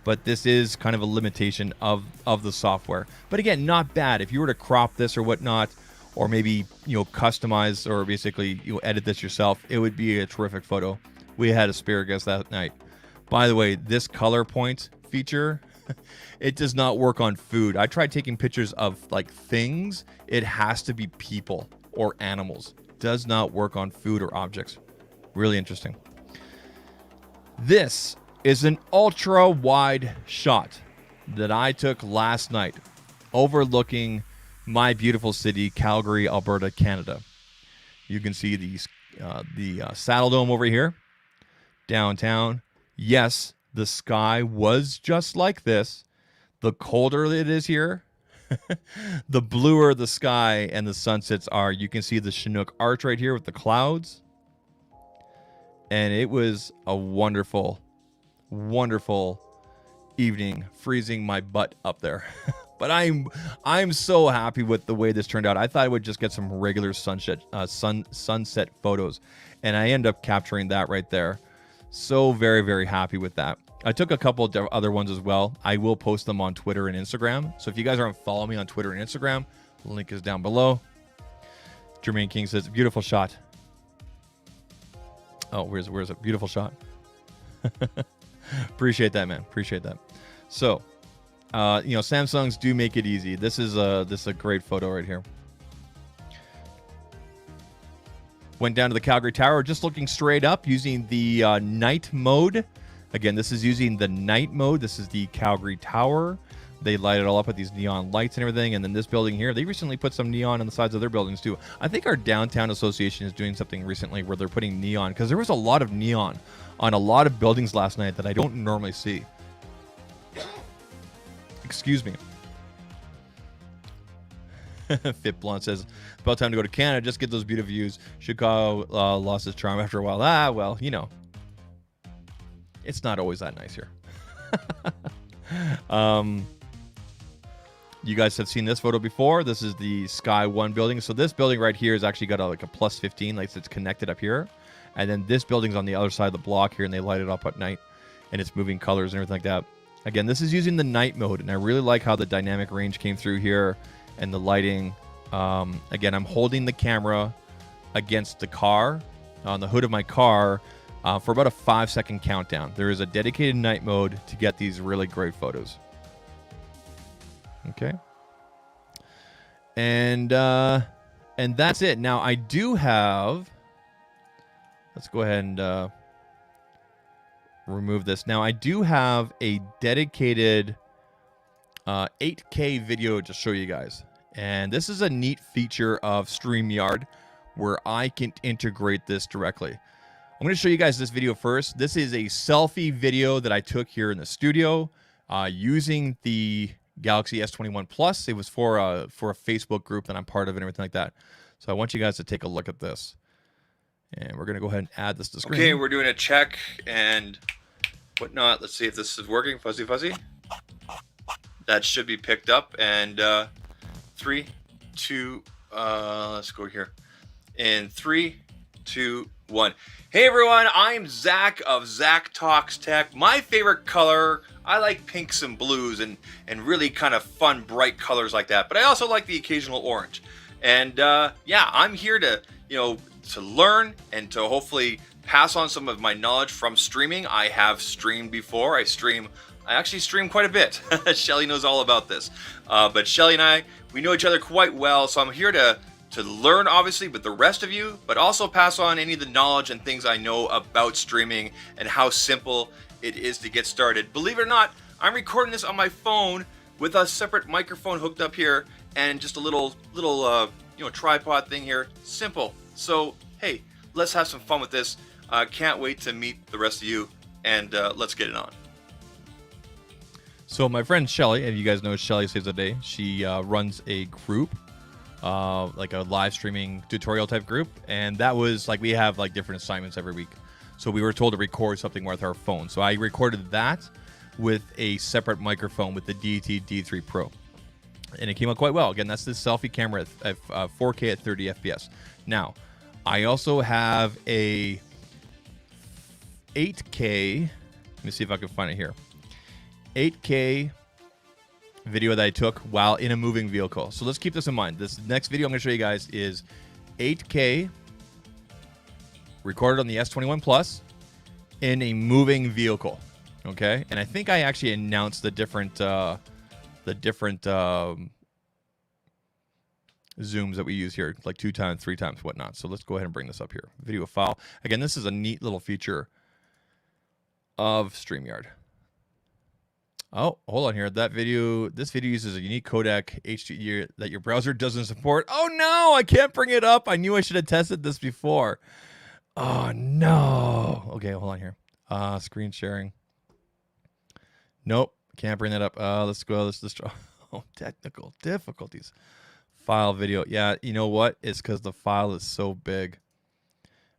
But this is kind of a limitation of the software. But again, not bad. If you were to crop this or whatnot, or maybe, customize or basically edit this yourself, it would be a terrific photo. We had asparagus that night. By the way, this color point feature, it does not work on food. I tried taking pictures of things. It has to be people or animals. Does not work on food or objects. Really interesting. This is an ultra wide shot that I took last night overlooking my beautiful city, Calgary, Alberta, Canada. You can see the Saddle Dome over here, downtown. Yes, the sky was just like this. The colder it is here, the bluer the sky and the sunsets are. You can see the Chinook Arch right here with the clouds. And it was a wonderful, wonderful evening, freezing my butt up there. But I'm so happy with the way this turned out. I thought I would just get some regular sunset photos, and I end up capturing that right there. So very, very happy with that. I took a couple of other ones as well. I will post them on Twitter and Instagram. So if you guys aren't following me on Twitter and Instagram, the link is down below. Jermaine King says, beautiful shot. Oh, where's it? Beautiful shot. Appreciate that, man. Appreciate that. So, Samsungs do make it easy. This is a great photo right here. Went down to the Calgary Tower, just looking straight up using the night mode. Again, this is using the night mode. This is the Calgary Tower. They light it all up with these neon lights and everything. And then this building here, they recently put some neon on the sides of their buildings too. I think our downtown association is doing something recently where they're putting neon, because there was a lot of neon on a lot of buildings last night that I don't normally see. Excuse me. Fit Blunt says, it's about time to go to Canada. Just get those beautiful views. Chicago lost its charm after a while. Ah, well, you know, it's not always that nice here. You guys have seen this photo before. This is the Sky One building. So this building right here has actually got like a plus 15, like it's connected up here. And then this building's on the other side of the block here, and they light it up at night, and it's moving colors and everything like that. Again, this is using the night mode, and I really like how the dynamic range came through here and the lighting. Again, I'm holding the camera against the car, on the hood of my car, for about a 5-second countdown. There is a dedicated night mode to get these really great photos. Okay. And that's it. Now, I do have... Let's go ahead and remove this. Now, I do have a dedicated 8K video to show you guys. And this is a neat feature of StreamYard where I can integrate this directly. I'm going to show you guys this video first. This is a selfie video that I took here in the studio using the Galaxy S21 Plus. It was for a Facebook group that I'm part of and everything like that. So I want you guys to take a look at this. And we're going to go ahead and add this to screen. Okay, we're doing a check and whatnot. Let's see if this is working. Fuzzy, fuzzy. That should be picked up. And 3, 2, let's go here. In 3, 2, 1. Hey everyone, I'm Zach of ZAKtalks TECH. My favorite color, I like pinks and blues and really kind of fun, bright colors like that. But I also like the occasional orange. And yeah, I'm here to, to learn and to hopefully pass on some of my knowledge from streaming. I have streamed before. I actually stream quite a bit. Shelly knows all about this. But Shelly and I, we know each other quite well. So I'm here to learn, obviously, with the rest of you, but also pass on any of the knowledge and things I know about streaming and how simple it is to get started. Believe it or not, I'm recording this on my phone with a separate microphone hooked up here and just a little tripod thing here. Simple. So, hey, let's have some fun with this. Can't wait to meet the rest of you, and let's get it on. So my friend Shelly, and you guys know Shelly Saves the Day, she runs a group, like a live streaming tutorial type group, and that was like we have like different assignments every week. So we were told to record something with our phone. So I recorded that with a separate microphone with the DT D3 Pro. And it came out quite well. Again, that's the selfie camera at 4K at 30 FPS. Now, I also have a 8K. Let me see if I can find it here. 8K video that I took while in a moving vehicle. So let's keep this in mind. This next video I'm going to show you guys is 8K recorded on the S21 Plus in a moving vehicle. Okay, and I think I actually announced the different zooms that we use here, like 2 times, 3 times, whatnot. So let's go ahead and bring this up here. Video file. Again, this is a neat little feature of StreamYard. Oh, hold on here. This video uses a unique codec HD that your browser doesn't support. Oh no, I can't bring it up. I knew I should have tested this before. Oh no. Okay, hold on here. Screen sharing. Nope, can't bring that up. Let's go. Let's try. Oh, technical difficulties. File video. Yeah, you know what? It's because the file is so big.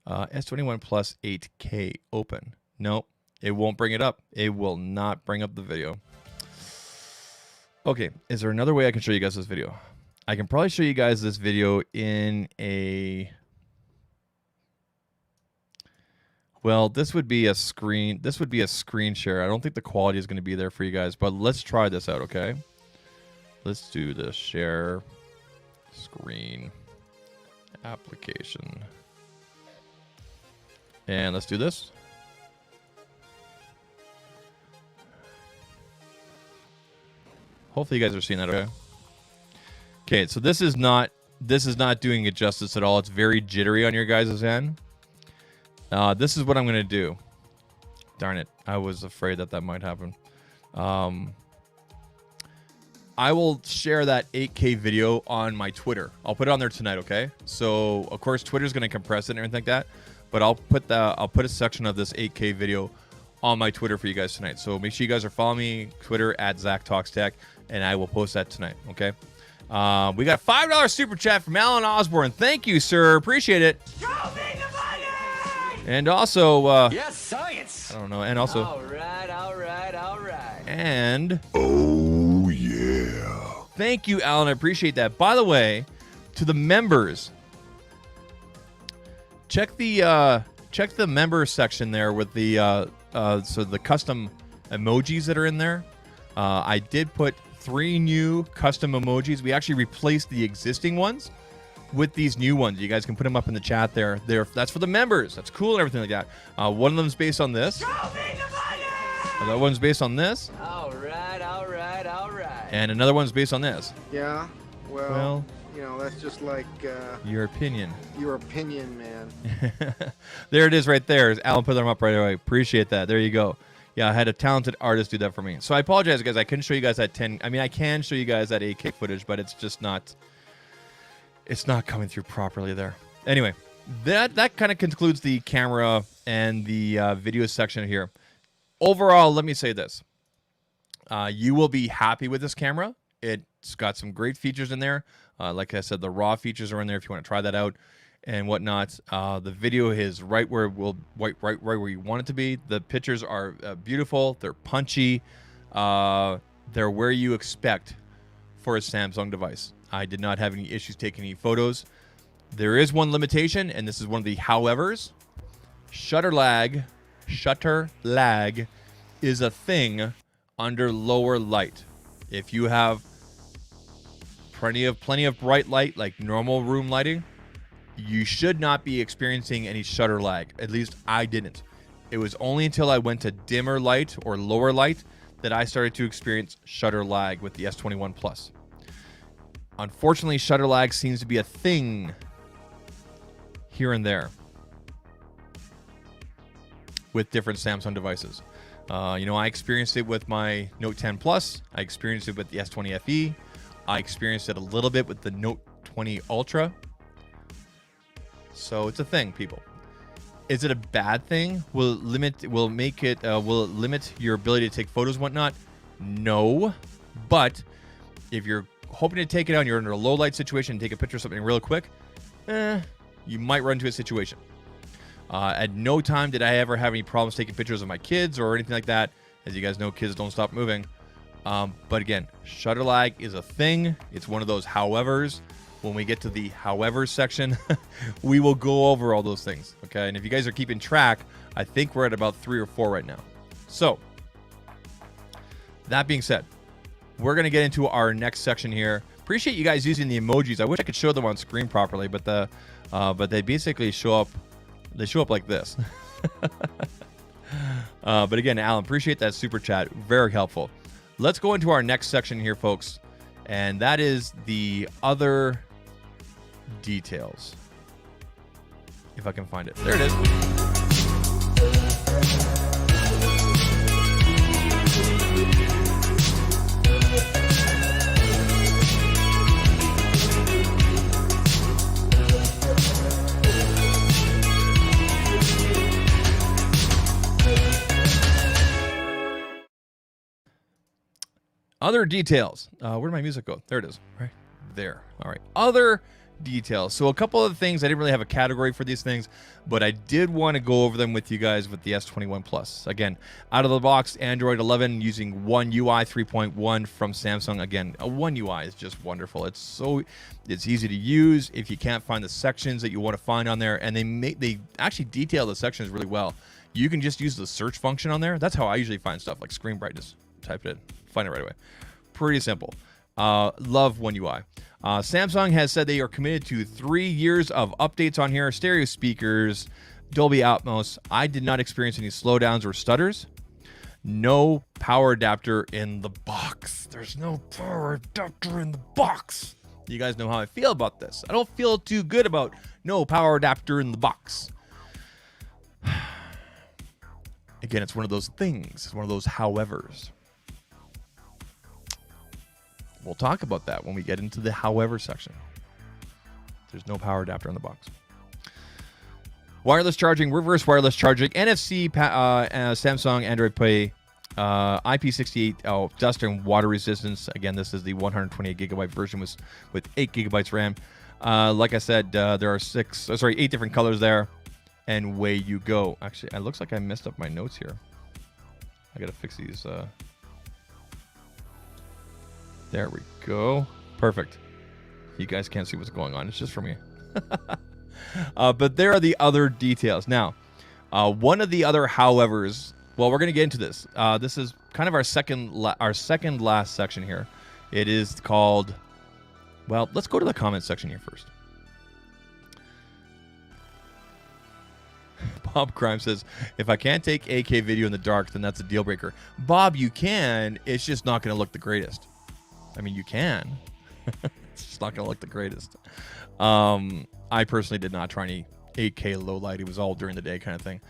S21 Plus 8K open. Nope, it won't bring it up. It will not bring up the video. Okay, is there another way I can show you guys this video? I can probably show you guys this video in a... Well, this would be a screen. This would be a screen share. I don't think the quality is going to be there for you guys, but let's try this out, okay? Let's do the share screen application. And let's do this. Hopefully you guys are seeing that, okay? Okay, so this is not doing it justice at all. It's very jittery on your guys' end. This is what I'm going to do. Darn it. I was afraid that might happen. I will share that 8K video on my Twitter. I'll put it on there tonight, okay? So, of course, Twitter's going to compress it and everything like that, but I'll put a section of this 8K video on my Twitter for you guys tonight. So make sure you guys are following me, Twitter at ZAKtalks TECH, and I will post that tonight, okay? We got a $5 super chat from Alan Osborne. Thank you, sir. Appreciate it. Show me the money! And also, Yes, science! I don't know, and also, All right. and Oh, yeah. thank you, Alan. I appreciate that. By the way, to the members, check the member section there with the so the custom emojis that are in there. I did put 3 new custom emojis. We actually replaced the existing ones with these new ones. You guys can put them up in the chat there. That's for the members. That's cool and everything like that. One of them is based on this. Show me the money! Another one's based on this. All right. And another one's based on this. Yeah, well, you know, that's just like Your opinion. your opinion, man. There it is right there. Alan put them up right away. Appreciate that. There you go. Yeah, I had a talented artist do that for me. So I apologize, guys. I couldn't show you guys that 10. I mean, I can show you guys that 8K footage, but it's just not. It's not coming through properly there. Anyway, that kind of concludes the camera and the video section here. Overall, let me say this. You will be happy with this camera. It's got some great features in there. Like I said, the raw features are in there if you want to try that out and whatnot. The video is right where where you want it to be. The pictures are beautiful. They're punchy. They're where you expect for a Samsung device. I did not have any issues taking any photos. There is one limitation, and this is one of the howevers. Shutter lag is a thing under lower light. If you have plenty of bright light, like normal room lighting, you should not be experiencing any shutter lag. At least I didn't. It was only until I went to dimmer light or lower light that I started to experience shutter lag with the S21 Plus. Unfortunately, shutter lag seems to be a thing here and there with different Samsung devices. I experienced it with my Note 10 Plus. I experienced it with the S20 FE. I experienced it a little bit with the Note 20 Ultra. So it's a thing, people. Is it a bad thing? Will it limit your ability to take photos and whatnot? No. But if you're hoping to take it out and you're under a low light situation and take a picture of something real quick, you might run into a situation. At no time did I ever have any problems taking pictures of my kids or anything like that. As you guys know, kids don't stop moving. But again, shutter lag is a thing. It's one of those howevers. When we get to the however section, we will go over all those things. Okay, and if you guys are keeping track, I think we're at about 3 or 4 right now. So, that being said, we're going to get into our next section here. Appreciate you guys using the emojis. I wish I could show them on screen properly, but they basically show up. They show up like this. But again, Alan, appreciate that super chat. Very helpful. Let's go into our next section here, folks. And that is the other details. If I can find it. There it is. Other details. Where did my music go? There it is. Right there. All right. Other details. So a couple of things. I didn't really have a category for these things, but I did want to go over them with you guys with the S21 Plus. Again, out of the box, Android 11 using One UI 3.1 from Samsung. Again, One UI is just wonderful. It's easy to use. If you can't find the sections that you want to find on there, and they actually detail the sections really well. You can just use the search function on there. That's how I usually find stuff, like screen brightness. Type it in, find it right away. Pretty simple. Love One UI. Samsung has said they are committed to 3 years of updates on here. Stereo speakers, Dolby Atmos. I did not experience any slowdowns or stutters. No power adapter in the box. There's no power adapter in the box. You guys know how I feel about this. I don't feel too good about no power adapter in the box. Again, it's one of those things. It's one of those howevers. we'll talk about that when we get into the however section. There's no power adapter on the box. Wireless charging, reverse wireless charging, NFC, Samsung Android Pay, IP68 dust and water resistance. Again, this is the 128 gigabyte version with 8 gigabytes RAM. Like I said, there are 8 different colors there, and away you go. Actually, it looks like I messed up my notes here. I gotta fix these. There we go. Perfect. You guys can't see what's going on. It's just for me. But there are the other details. Now, one of the other howevers. Well, we're going to get into this. This is kind of our second last section here. It is called. Well, let's go to the comment section here first. Bob Crime says, if I can't take AK video in the dark, then that's a deal breaker. Bob, you can. It's just not going to look the greatest. I mean, you can. It's just not going to look the greatest. I personally did not try any 8K low light. It was all during the day kind of thing.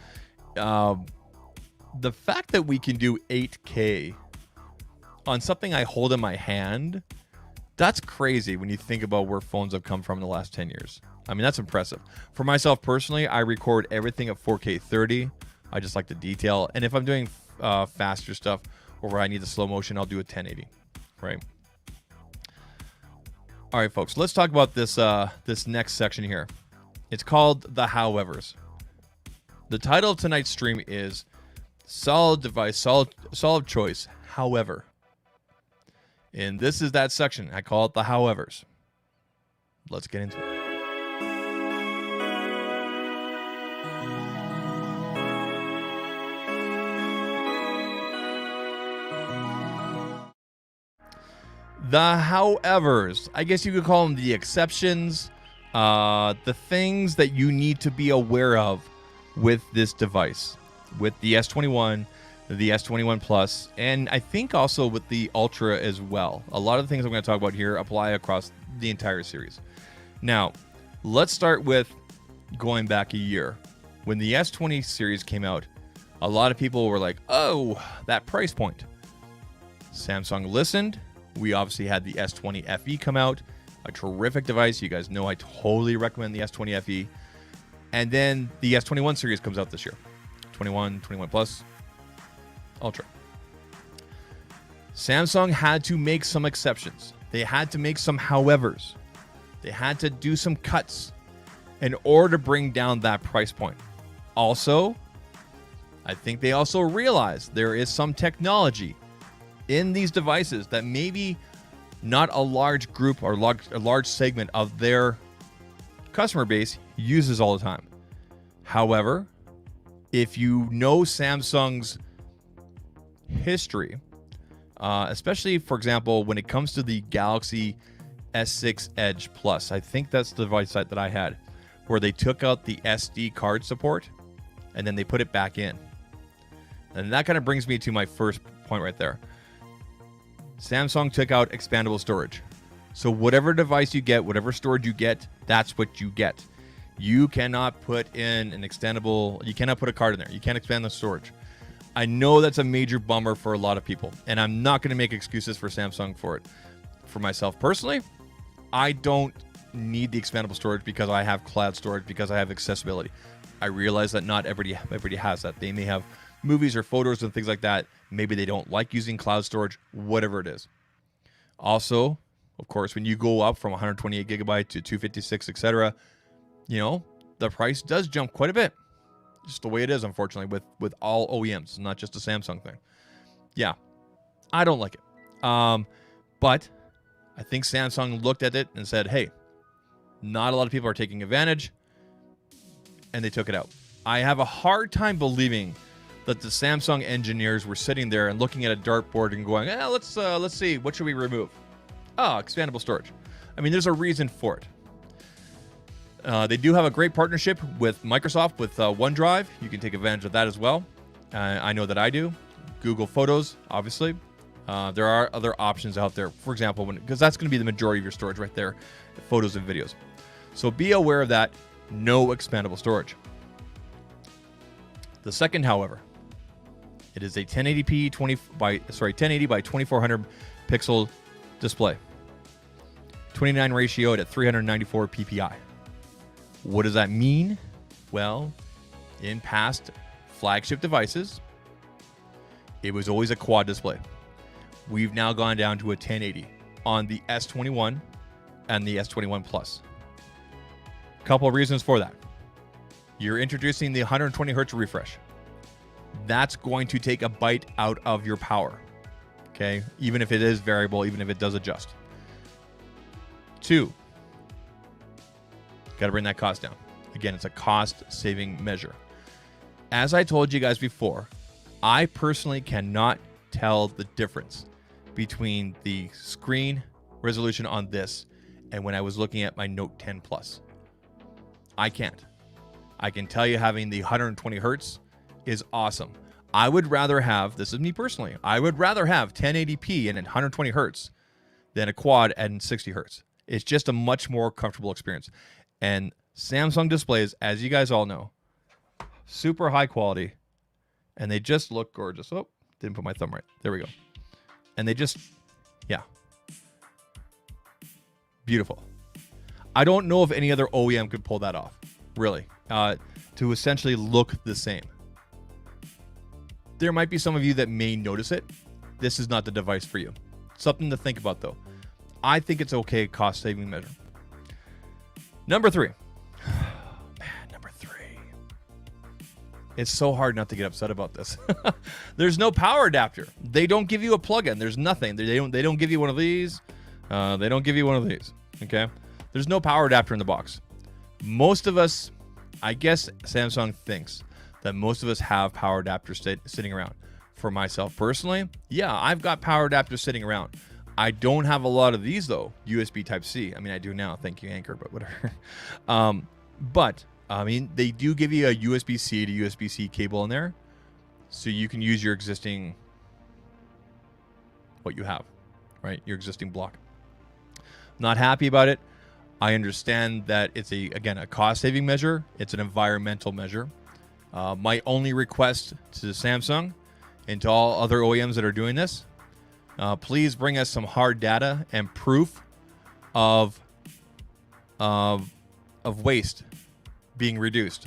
The fact that we can do 8K on something I hold in my hand, that's crazy when you think about where phones have come from in the last 10 years. I mean, that's impressive. For myself personally, I record everything at 4K 30. I just like the detail. And if I'm doing faster stuff or where I need the slow motion, I'll do a 1080, right? All right, folks, let's talk about this this next section here. It's called the howevers. The title of tonight's stream is Solid Device, Solid Choice, However. And this is that section. I call it the howevers. Let's get into it. The howevers, I guess you could call them the exceptions, the things that you need to be aware of with this device, with the S21, the S21 Plus, and I think also with the Ultra as well. A lot of the things I'm going to talk about here apply across the entire series. Now, let's start with going back a year. When the S20 series came out, a lot of people were like, oh, that price point. Samsung listened. We obviously had the S20 FE come out, a terrific device. You guys know I totally recommend the S20 FE. And then the S21 series comes out this year. 21, 21 Plus, Ultra. Samsung had to make some exceptions. They had to make some howevers. They had to do some cuts in order to bring down that price point. Also, I think they also realized there is some technology in these devices that maybe not a large group or a large segment of their customer base uses all the time. However, if you know Samsung's history, especially, for example, when it comes to the Galaxy S6 Edge Plus, I think that's the device that I had, where they took out the SD card support and then they put it back in. And that kind of brings me to my first point right there. Samsung took out expandable storage. So whatever device you get, whatever storage you get, that's what you get. You cannot put in an extendable, you cannot put a card in there. You can't expand the storage. I know that's a major bummer for a lot of people, and I'm not going to make excuses for Samsung for it. For myself personally, I don't need the expandable storage because I have cloud storage, because I have accessibility. I realize that not everybody has that. They may have movies or photos and things like that. Maybe they don't like using cloud storage, whatever it is. Also, of course, when you go up from 128 gigabyte to 256, etc., you know, the price does jump quite a bit. Just the way it is, unfortunately, with all OEMs, not just a Samsung thing. Yeah, I don't like it. But I think Samsung looked at it and said, hey, not a lot of people are taking advantage, and they took it out. I have a hard time believing that the Samsung engineers were sitting there and looking at a dartboard and going, let's see, what should we remove? Oh, expandable storage. I mean, there's a reason for it. They do have a great partnership with Microsoft, with OneDrive. You can take advantage of that as well. I know that I do. Google Photos, obviously. There are other options out there. For example, because that's going to be the majority of your storage right there, photos and videos. So be aware of that. No expandable storage. The second, however, it is a 1080p 1080 by 2400 pixel display. 29 ratioed at 394 ppi. What does that mean? Well, in past flagship devices, it was always a quad display. We've now gone down to a 1080 on the S21 and the S21 Plus. Couple of reasons for that. You're introducing the 120 hertz refresh. That's going to take a bite out of your power. Okay, even if it is variable, even if it does adjust. 2, got to bring that cost down. Again, it's a cost-saving measure. As I told you guys before, I personally cannot tell the difference between the screen resolution on this and when I was looking at my Note 10 Plus. I can't. I can tell you having the 120 hertz is awesome. I would rather have, this is me personally, I would rather have 1080p and 120 hertz than a quad and 60 hertz. It's just a much more comfortable experience. And Samsung displays, as you guys all know, super high quality, and they just look gorgeous. Oh, didn't put my thumb right. There we go. And they just, yeah. Beautiful. I don't know if any other OEM could pull that off, really, to essentially look the same. There might be some of you that may notice it. This is not the device for you. Something to think about, though. I think it's okay cost-saving measure. Number 3. Man, number 3. It's so hard not to get upset about this. There's no power adapter. They don't give you a plug-in. There's nothing. They don't give you one of these. They don't give you one of these. Okay? There's no power adapter in the box. Most of us, I guess Samsung thinks that most of us have power adapters sitting around. For myself personally, yeah, I've got power adapters sitting around. I don't have a lot of these, though, USB Type-C. I mean, I do now. Thank you, Anchor, but whatever. But, I mean, they do give you a USB-C to USB-C cable in there, so you can use your existing, what you have, right? Your existing block. Not happy about it. I understand that it's, again, a cost-saving measure. It's an environmental measure. My only request to Samsung and to all other OEMs that are doing this, please bring us some hard data and proof of waste being reduced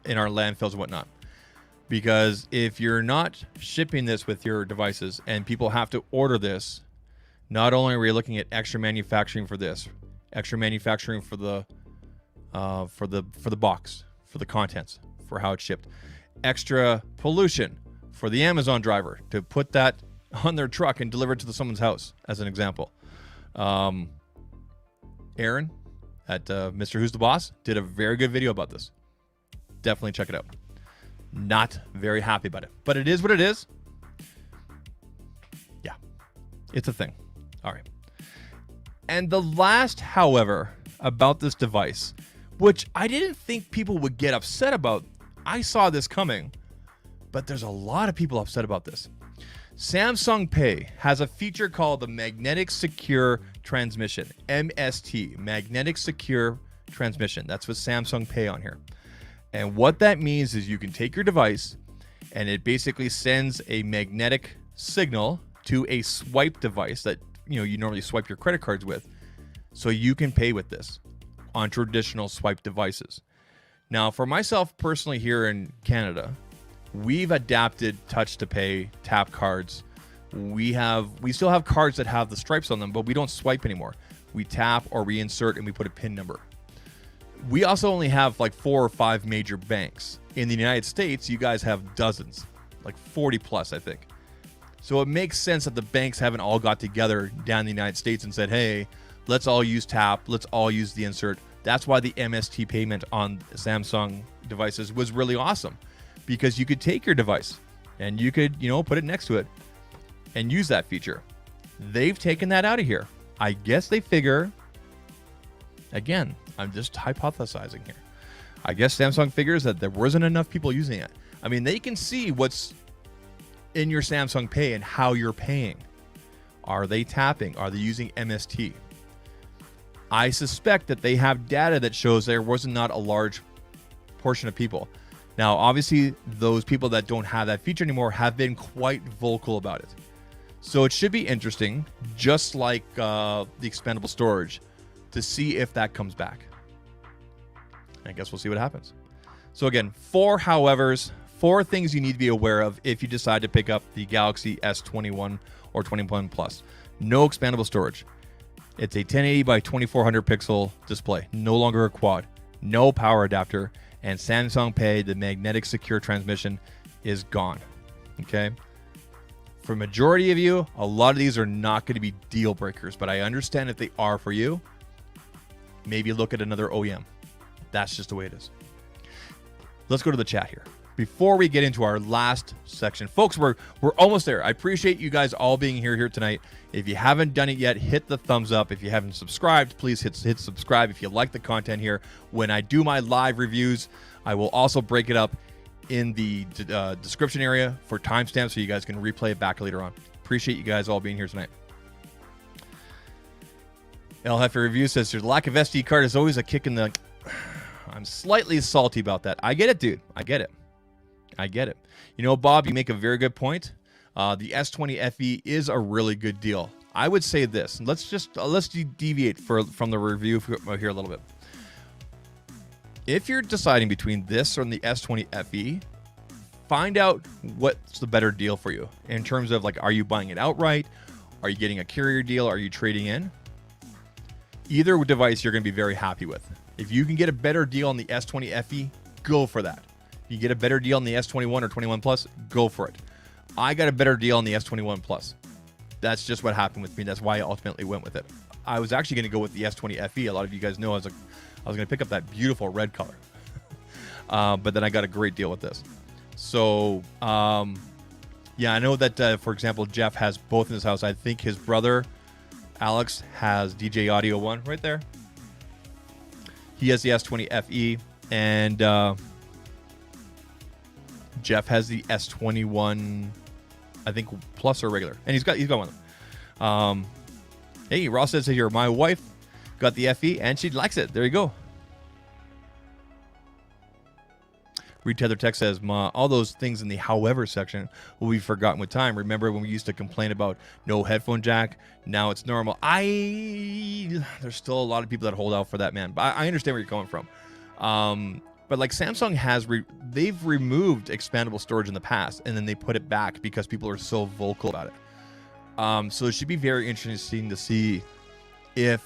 in our landfills and whatnot. Because if you're not shipping this with your devices and people have to order this, not only are we looking at extra manufacturing for this, extra manufacturing for the box, for the contents, for how it's shipped, extra pollution for the Amazon driver to put that on their truck and deliver it to someone's house, as an example. Aaron at Mr. Who's the Boss did a very good video about this. Definitely check it out. Not very happy about it, but it is what it is. Yeah, it's a thing. All right. And the last, however, about this device, which I didn't think people would get upset about. I saw this coming, but there's a lot of people upset about this. Samsung Pay has a feature called the Magnetic Secure Transmission, MST, Magnetic Secure Transmission. That's what Samsung Pay on here. And what that means is you can take your device and it basically sends a magnetic signal to a swipe device that you normally swipe your credit cards with, so you can pay with this on traditional swipe devices. Now, for myself personally here in Canada, we've adapted touch to pay, tap cards. We still have cards that have the stripes on them, but we don't swipe anymore. We tap or we insert and we put a PIN number. We also only have like 4 or 5 major banks. In the United States, you guys have dozens, like 40 plus, I think. So it makes sense that the banks haven't all got together down in the United States and said, hey, let's all use tap, let's all use the insert. That's why the MST payment on Samsung devices was really awesome, because you could take your device and you could, put it next to it and use that feature. They've taken that out of here. I guess they figure, again, I'm just hypothesizing here. I guess Samsung figures that there wasn't enough people using it. I mean, they can see what's in your Samsung Pay and how you're paying. Are they tapping? Are they using MST? I suspect that they have data that shows there was not a large portion of people. Now, obviously, those people that don't have that feature anymore have been quite vocal about it. So it should be interesting, just like the expandable storage, to see if that comes back. I guess we'll see what happens. So again, 4 howevers, 4 things you need to be aware of if you decide to pick up the Galaxy S21 or 21 Plus. No expandable storage. It's a 1080 by 2400 pixel display, no longer a quad, no power adapter, and Samsung Pay, the magnetic secure transmission, is gone. Okay? For majority of you, a lot of these are not going to be deal breakers, but I understand if they are for you, maybe look at another OEM. That's just the way it is. Let's go to the chat here. Before we get into our last section, folks, we're almost there. I appreciate you guys all being here tonight. If you haven't done it yet, hit the thumbs up. If you haven't subscribed, please hit subscribe. If you like the content here, when I do my live reviews, I will also break it up in the description area for timestamps so you guys can replay it back later on. Appreciate you guys all being here tonight. El Jefe Review says your lack of SD card is always a kick in the... I'm slightly salty about that. I get it, dude. I get it. You know, Bob, you make a very good point. The S20 FE is a really good deal. I would say this. Let's deviate from the review here a little bit. If you're deciding between this or the S20 FE, find out what's the better deal for you in terms of, like, are you buying it outright? Are you getting a carrier deal? Are you trading in? Either device you're going to be very happy with. If you can get a better deal on the S20 FE, go for that. If you get a better deal on the S21 or 21 Plus, go for it. I got a better deal on the S21 Plus. That's just what happened with me. That's why I ultimately went with it. I was actually going to go with the S20 FE. A lot of you guys know I was going to pick up that beautiful red color. But then I got a great deal with this. So, yeah, I know that, for example, Jeff has both in his house. I think his brother, Alex, has DJ Audio 1 right there. He has the S20 FE, and Jeff has the S21, I think, Plus or regular, and he's got one of them. Hey, Ross says here, my wife got the FE and she likes it. There you go. Retether Tech says, all those things in the however section will be forgotten with time. Remember when we used to complain about no headphone jack? Now it's normal. There's still a lot of people that hold out for that, man. But I understand where you're coming from. But like Samsung has, they've removed expandable storage in the past, and then they put it back because people are so vocal about it. So it should be very interesting to see if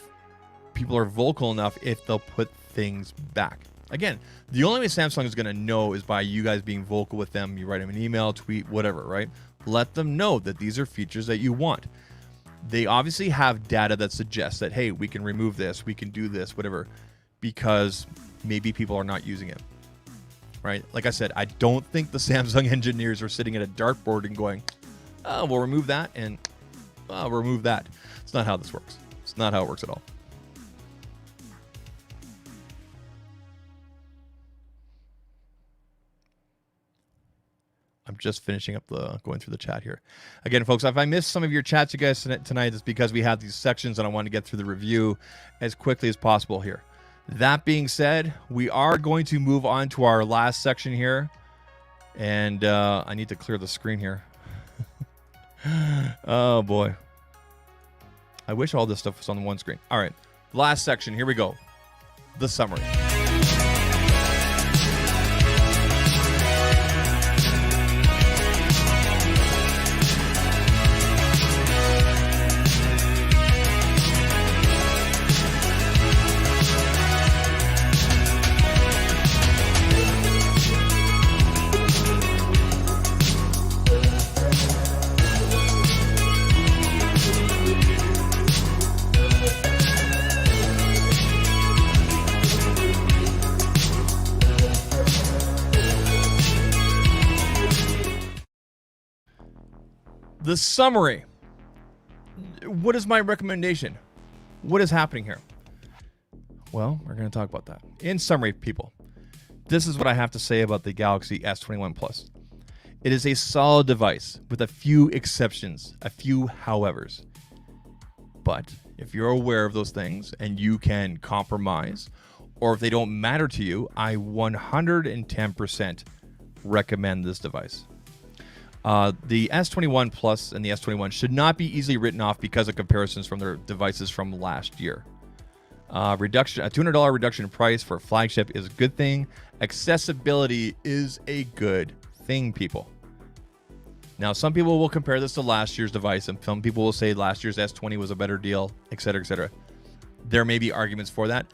people are vocal enough, if they'll put things back. Again, the only way Samsung is going to know is by you guys being vocal with them. You write them an email, tweet, whatever, right? Let them know that these are features that you want. They obviously have data that suggests that, hey, we can remove this, we can do this, whatever, because maybe people are not using it, right? Like I said, I don't think the Samsung engineers are sitting at a dartboard and going, oh, we'll remove that and we'll remove that. It's not how this works. It's not how it works at all. I'm just finishing up going through the chat here. Again, folks, if I missed some of your chats, you guys tonight, it's because we have these sections and I want to get through the review as quickly as possible here. That being said, we are going to move on to our last section here. And I need to clear the screen here. Oh, boy. I wish all this stuff was on one screen. All right. Last section. Here we go. The summary. The summary. What is my recommendation? What is happening here? Well, we're going to talk about that. In summary, people, this is what I have to say about the Galaxy S21 Plus. It is a solid device with a few exceptions, a few howevers. But if you're aware of those things and you can compromise, or if they don't matter to you, I 110% recommend this device. The S21 Plus and the S21 should not be easily written off because of comparisons from their devices from last year. A $200 reduction in price for a flagship is a good thing. Accessibility is a good thing, people. Now, some people will compare this to last year's device, and some people will say last year's S20 was a better deal, etc., etc. There may be arguments for that.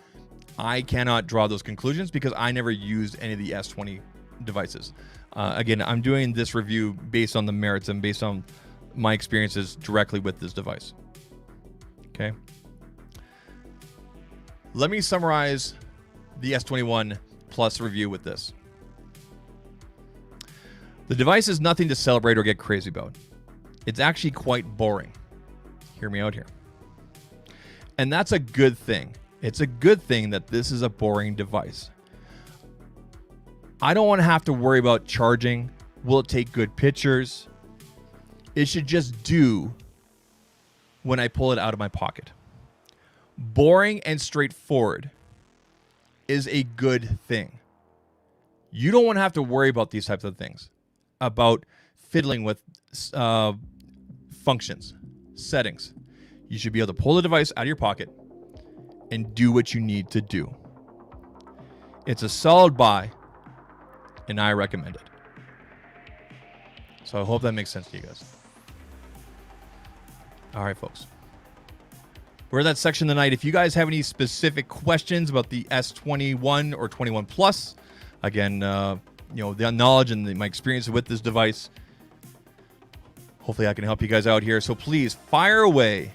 I cannot draw those conclusions because I never used any of the S20 devices. Again, I'm doing this review based on the merits and based on my experiences directly with this device. Okay. Let me summarize the S21 Plus review with this. The device is nothing to celebrate or get crazy about. It's actually quite boring. Hear me out here. And that's a good thing. It's a good thing that this is a boring device. I don't want to have to worry about charging. Will it take good pictures? It should just do when I pull it out of my pocket. Boring and straightforward is a good thing. You don't want to have to worry about these types of things, about fiddling with functions, settings. You should be able to pull the device out of your pocket and do what you need to do. It's a solid buy, and I recommend it. So I hope that makes sense to you guys. All right, folks. We're at that section tonight. If you guys have any specific questions about the S21 or 21 Plus, again, the knowledge and my experience with this device, hopefully I can help you guys out here. So please fire away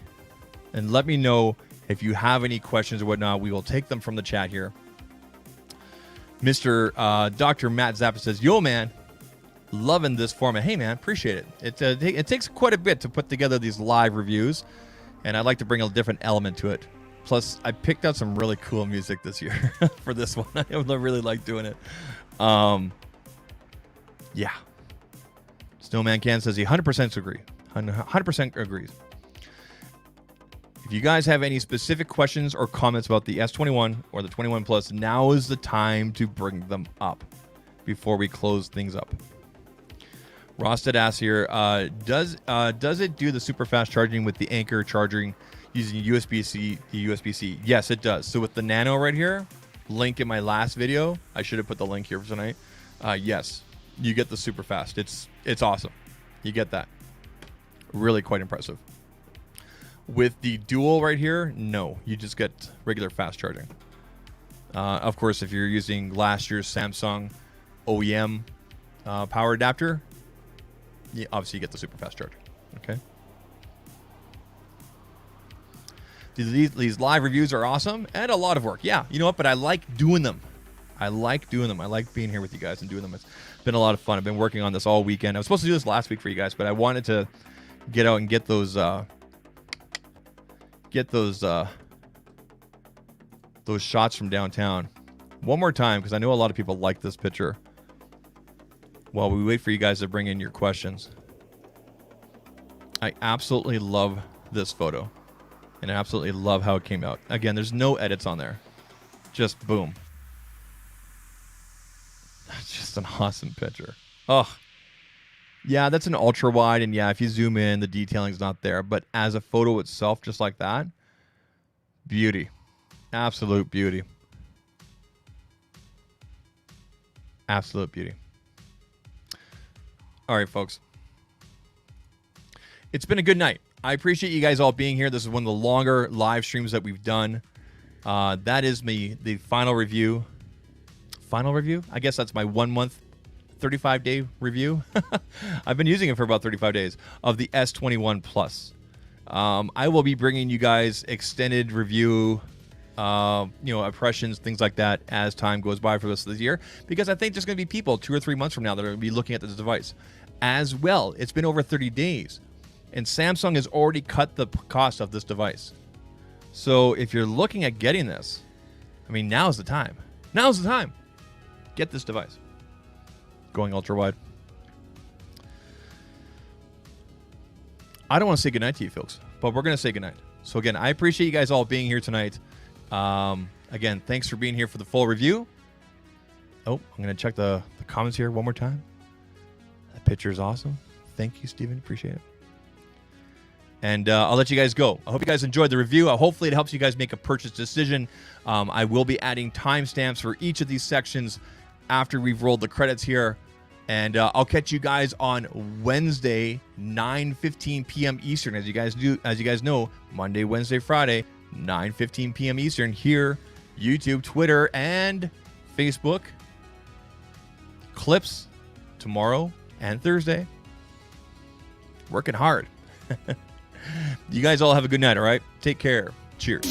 and let me know if you have any questions or whatnot. We will take them from the chat here. Mr. Dr. Matt Zappa says, yo, man, loving this format. Hey, man, appreciate it. It takes quite a bit to put together these live reviews, and I'd like to bring a different element to it. Plus, I picked out some really cool music this year for this one. I really like doing it. Yeah. Snowman Can says he 100% agree. 100% agrees. If you guys have any specific questions or comments about the S21 or the 21 Plus, now is the time to bring them up before we close things up. Rosted asks here, does it do the super fast charging with the Anchor charging using USB-C to USB-C? Yes, it does. So with the Nano right here, link in my last video, I should have put the link here for tonight. Yes, you get the super fast. It's awesome. You get that. Really quite impressive. With the dual right here, no, you just get regular fast charging. Of course, if you're using last year's Samsung OEM power adapter, obviously you get the super fast charging. Okay. These live reviews are awesome and a lot of work. Yeah, you know what? But I like doing them. I like being here with you guys and doing them. It's been a lot of fun. I've been working on this all weekend. I was supposed to do this last week for you guys, but I wanted to get out and get those shots from downtown one more time, because I know a lot of people like this picture. While we wait for you guys to bring in your questions, I absolutely love this photo, and I absolutely love how it came out. Again, there's no edits on there, just boom. That's just an awesome picture. Oh, yeah, that's an ultra wide, and yeah, if you zoom in, the detailing's not there, but as a photo itself, just like that, beauty. Absolute beauty. Absolute beauty. All right, folks. It's been a good night. I appreciate you guys all being here. This is one of the longer live streams that we've done. That is the final review. Final review? I guess that's my 1 month, 35-day review. I've been using it for about 35 days of the S21 Plus. I will be bringing you guys extended review, impressions, things like that as time goes by for the rest of the year, because I think there's going to be people 2 or 3 months from now that are going to be looking at this device as well. It's been over 30 days, and Samsung has already cut the cost of this device. So if you're looking at getting this, I mean, now's the time. Now's the time. Get this device. Going ultra wide. I don't want to say goodnight to you folks, but we're going to say goodnight. So again, I appreciate you guys all being here tonight. Again, thanks for being here for the full review. Oh, I'm going to check the comments here one more time. That picture is awesome. Thank you, Steven. Appreciate it. And I'll let you guys go. I hope you guys enjoyed the review. Hopefully it helps you guys make a purchase decision. I will be adding timestamps for each of these sections after we've rolled the credits here. And I'll catch you guys on Wednesday, 9:15 p.m. Eastern. As you guys know, Monday, Wednesday, Friday, 9:15 p.m. Eastern here, YouTube, Twitter, and Facebook. Clips tomorrow and Thursday. Working hard. You guys all have a good night, all right? Take care. Cheers.